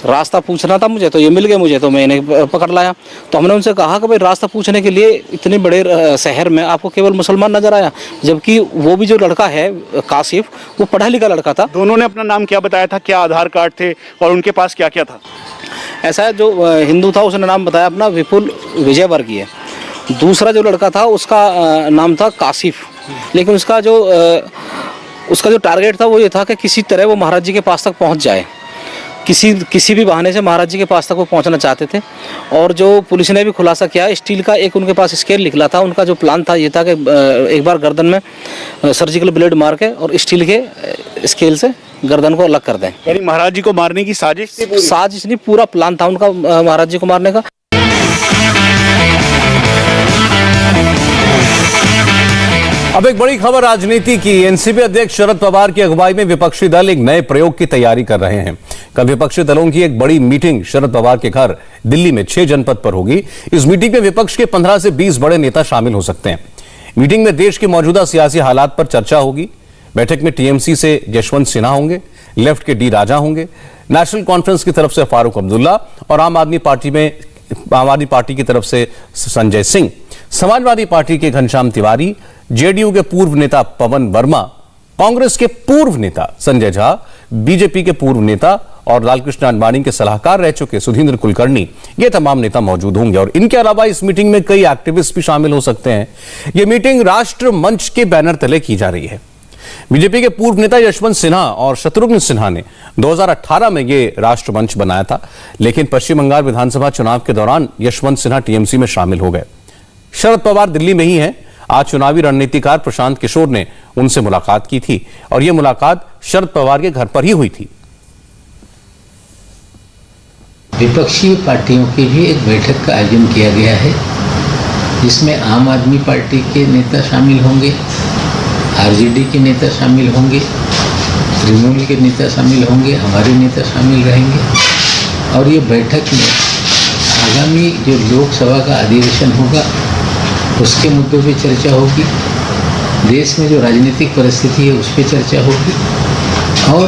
Speaker 1: रास्ता पूछना था मुझे तो ये मिल गए मुझे, तो मैंने पकड़ लाया। तो हमने उनसे कहा कि भाई रास्ता पूछने के लिए इतने बड़े शहर में आपको केवल मुसलमान नजर आया, जबकि वो भी जो लड़का है कासिफ वो पढ़ा लिखा लड़का था।
Speaker 3: दोनों ने अपना नाम क्या बताया था, क्या आधार कार्ड थे और उनके पास क्या क्या था?
Speaker 1: ऐसा है, जो हिंदू था उसने नाम बताया अपना विपुल विजय वर्गीय। दूसरा जो लड़का था उसका नाम था कासिफ, लेकिन उसका जो टारगेट था वो ये था कि किसी तरह वो महाराज जी के पास तक पहुँच जाए। किसी भी बहाने से महाराज जी के पास तक वो पहुंचना चाहते थे। और जो पुलिस ने भी खुलासा किया, स्टील का एक उनके पास स्केल निकला था। उनका जो प्लान था ये था कि एक बार गर्दन में सर्जिकल ब्लेड मार के और स्टील के स्केल से गर्दन को अलग कर दें।
Speaker 3: यानी महाराज जी को मारने की साजिश थी?
Speaker 1: साजिश नहीं, पूरा प्लान था उनका महाराज जी को मारने का।
Speaker 2: अब एक बड़ी खबर राजनीति की। एनसीपी अध्यक्ष शरद पवार की अगुवाई में विपक्षी दल एक नए प्रयोग की तैयारी कर रहे हैं। कल विपक्षी दलों की एक बड़ी मीटिंग शरद पवार के घर दिल्ली में 6 जनपद पर होगी। इस मीटिंग में विपक्ष के 15 से 20 बड़े नेता शामिल हो सकते हैं। मीटिंग में देश के मौजूदा सियासी हालात पर चर्चा होगी। बैठक में टीएमसी से यशवंत सिन्हा होंगे, लेफ्ट के डी राजा होंगे, नेशनल कॉन्फ्रेंस की तरफ से फारूक अब्दुल्ला और आम आदमी पार्टी की तरफ से संजय सिंह, समाजवादी पार्टी के घनश्याम तिवारी, जेडीयू के पूर्व नेता पवन वर्मा, कांग्रेस के पूर्व नेता संजय झा, बीजेपी के पूर्व नेता और लालकृष्ण आडवाणी के सलाहकार रह चुके सुधींद्र कुलकर्णी, ये तमाम नेता मौजूद होंगे। और इनके अलावा इस मीटिंग में कई एक्टिविस्ट भी शामिल हो सकते हैं। यह मीटिंग राष्ट्र मंच के बैनर तले की जा रही है। बीजेपी के पूर्व नेता यशवंत सिन्हा और शत्रुघ्न सिन्हा ने 2018 में ये राष्ट्र मंच बनाया था, लेकिन पश्चिम बंगाल विधानसभा चुनाव के दौरान यशवंत सिन्हा टीएमसी में शामिल हो गए। शरद पवार दिल्ली में ही हैं। आज चुनावी रणनीतिकार प्रशांत किशोर ने उनसे मुलाकात की थी और यह मुलाकात शरद पवार के घर पर ही हुई थी।
Speaker 23: विपक्षी पार्टियों की भी एक बैठक का आयोजन किया गया है, जिसमें आम आदमी पार्टी के नेता शामिल होंगे, आरजेडी के नेता शामिल होंगे, तृणमूल के नेता शामिल होंगे, हमारे नेता शामिल रहेंगे। और ये बैठक में आगामी जो लोकसभा का अधिवेशन होगा उसके मुद्दों पे चर्चा होगी, देश में जो राजनीतिक परिस्थिति है उस पर चर्चा होगी और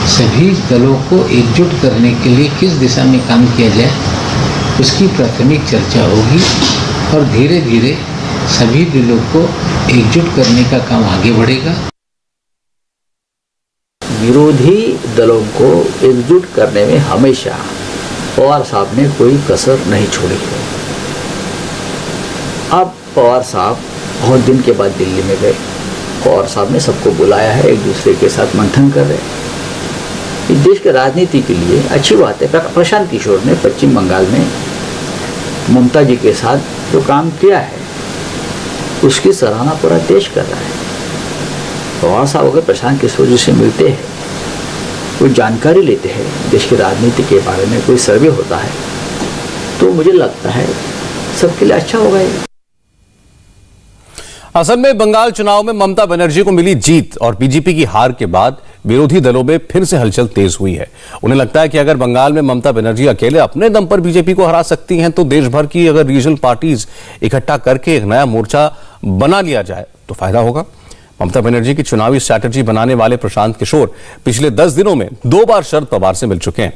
Speaker 23: सभी दलों को एकजुट करने के लिए किस दिशा में काम किया जाए उसकी प्राथमिक चर्चा होगी और धीरे धीरे सभी दलों को एकजुट करने का काम आगे बढ़ेगा।
Speaker 4: विरोधी दलों को एकजुट करने में हमेशा पवार साहब ने कोई कसर नहीं छोड़ी है। अब पवार साहब बहुत दिन के बाद दिल्ली में गए। पवार साहब ने सबको बुलाया है, एक दूसरे के साथ मंथन कर रहे हैं। इस देश के राजनीति के लिए अच्छी बात है। प्रशांत किशोर ने पश्चिम बंगाल में ममता जी के साथ जो काम किया है उसकी सराहना पूरा देश कर रहा है। पवार साहब अगर प्रशांत किशोर जी से मिलते हैं, कोई जानकारी लेते हैं देश की राजनीति के बारे में, कोई सर्वे होता है, तो मुझे लगता है सबके लिए अच्छा होगा।
Speaker 2: असल में बंगाल चुनाव में ममता बनर्जी को मिली जीत और बीजेपी की हार के बाद विरोधी दलों में फिर से हलचल तेज हुई है। उन्हें लगता है कि अगर बंगाल में ममता बनर्जी अकेले अपने दम पर बीजेपी को हरा सकती हैं तो देश भर की अगर रीजनल पार्टीज इकट्ठा करके एक नया मोर्चा बना लिया जाए तो फायदा होगा। ममता बनर्जी की चुनावी स्ट्रैटेजी बनाने वाले प्रशांत किशोर पिछले 10 दिनों में 2 बार शरद पवार से मिल चुके हैं।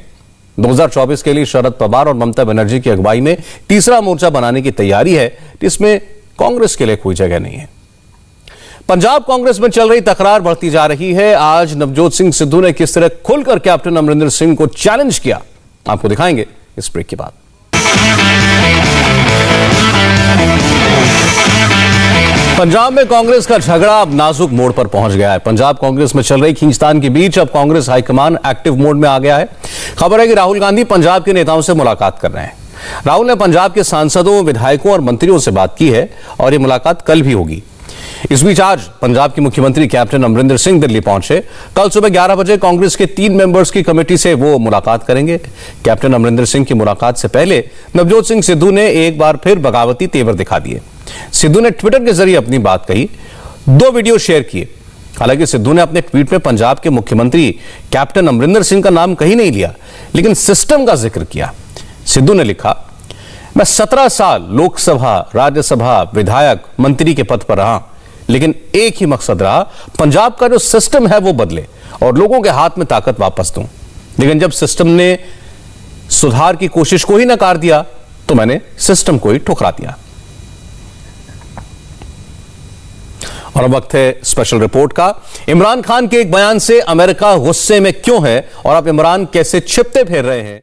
Speaker 2: 2024 के लिए शरद पवार और ममता बनर्जी की अगुवाई में तीसरा मोर्चा बनाने की तैयारी है, जिसमें कांग्रेस के लिए कोई जगह नहीं है। पंजाब कांग्रेस में चल रही तकरार बढ़ती जा रही है। आज नवजोत सिंह सिद्धू ने किस तरह खुलकर कैप्टन अमरिंदर सिंह को चैलेंज किया, आपको दिखाएंगे इस ब्रेक के बाद। पंजाब में कांग्रेस का झगड़ा अब नाजुक मोड़ पर पहुंच गया है। पंजाब कांग्रेस में चल रही खींचतान के बीच अब कांग्रेस हाईकमान एक्टिव मोड में आ गया है। खबर है कि राहुल गांधी पंजाब के नेताओं से मुलाकात कर रहे हैं। राहुल ने पंजाब के सांसदों, विधायकों और मंत्रियों से बात की है और यह मुलाकात कल भी होगी। इस बीच आज पंजाब के मुख्यमंत्री कैप्टन अमरिंदर सिंह दिल्ली पहुंचे। कल सुबह 11 बजे कांग्रेस के 3 मेंबर्स की कमेटी से वो मुलाकात करेंगे। कैप्टन अमरिंदर सिंह की मुलाकात से पहले नवजोत सिंह सिद्धू ने एक बार फिर बगावती तेवर दिखा दिए। सिद्धू ने ट्विटर के जरिए अपनी बात कही, 2 वीडियो शेयर किए। हालांकि सिद्धू ने अपने ट्वीट में पंजाब के मुख्यमंत्री कैप्टन अमरिंदर सिंह का नाम कहीं नहीं लिया, लेकिन सिस्टम का जिक्र किया। सिद्धू ने लिखा, मैं 17 साल लोकसभा, राज्यसभा, विधायक, मंत्री के पद पर रहा, लेकिन एक ही मकसद रहा, पंजाब का जो सिस्टम है वो बदले और लोगों के हाथ में ताकत वापस दूं। लेकिन जब सिस्टम ने सुधार की कोशिश को ही नकार दिया तो मैंने सिस्टम को ही ठुकरा दिया। और अब वक्त है स्पेशल रिपोर्ट का। इमरान खान के एक बयान से अमेरिका गुस्से में क्यों है और अब इमरान कैसे छिपते फिर रहे हैं।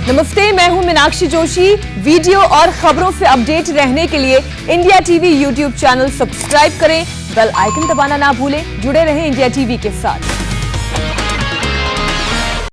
Speaker 5: नमस्ते, मैं हूं मीनाक्षी जोशी। वीडियो और खबरों से अपडेट रहने के लिए India TV YouTube channel subscribe करें, बेल आइकन दबाना ना भूलें। जुड़े रहें इंडिया टीवी के साथ।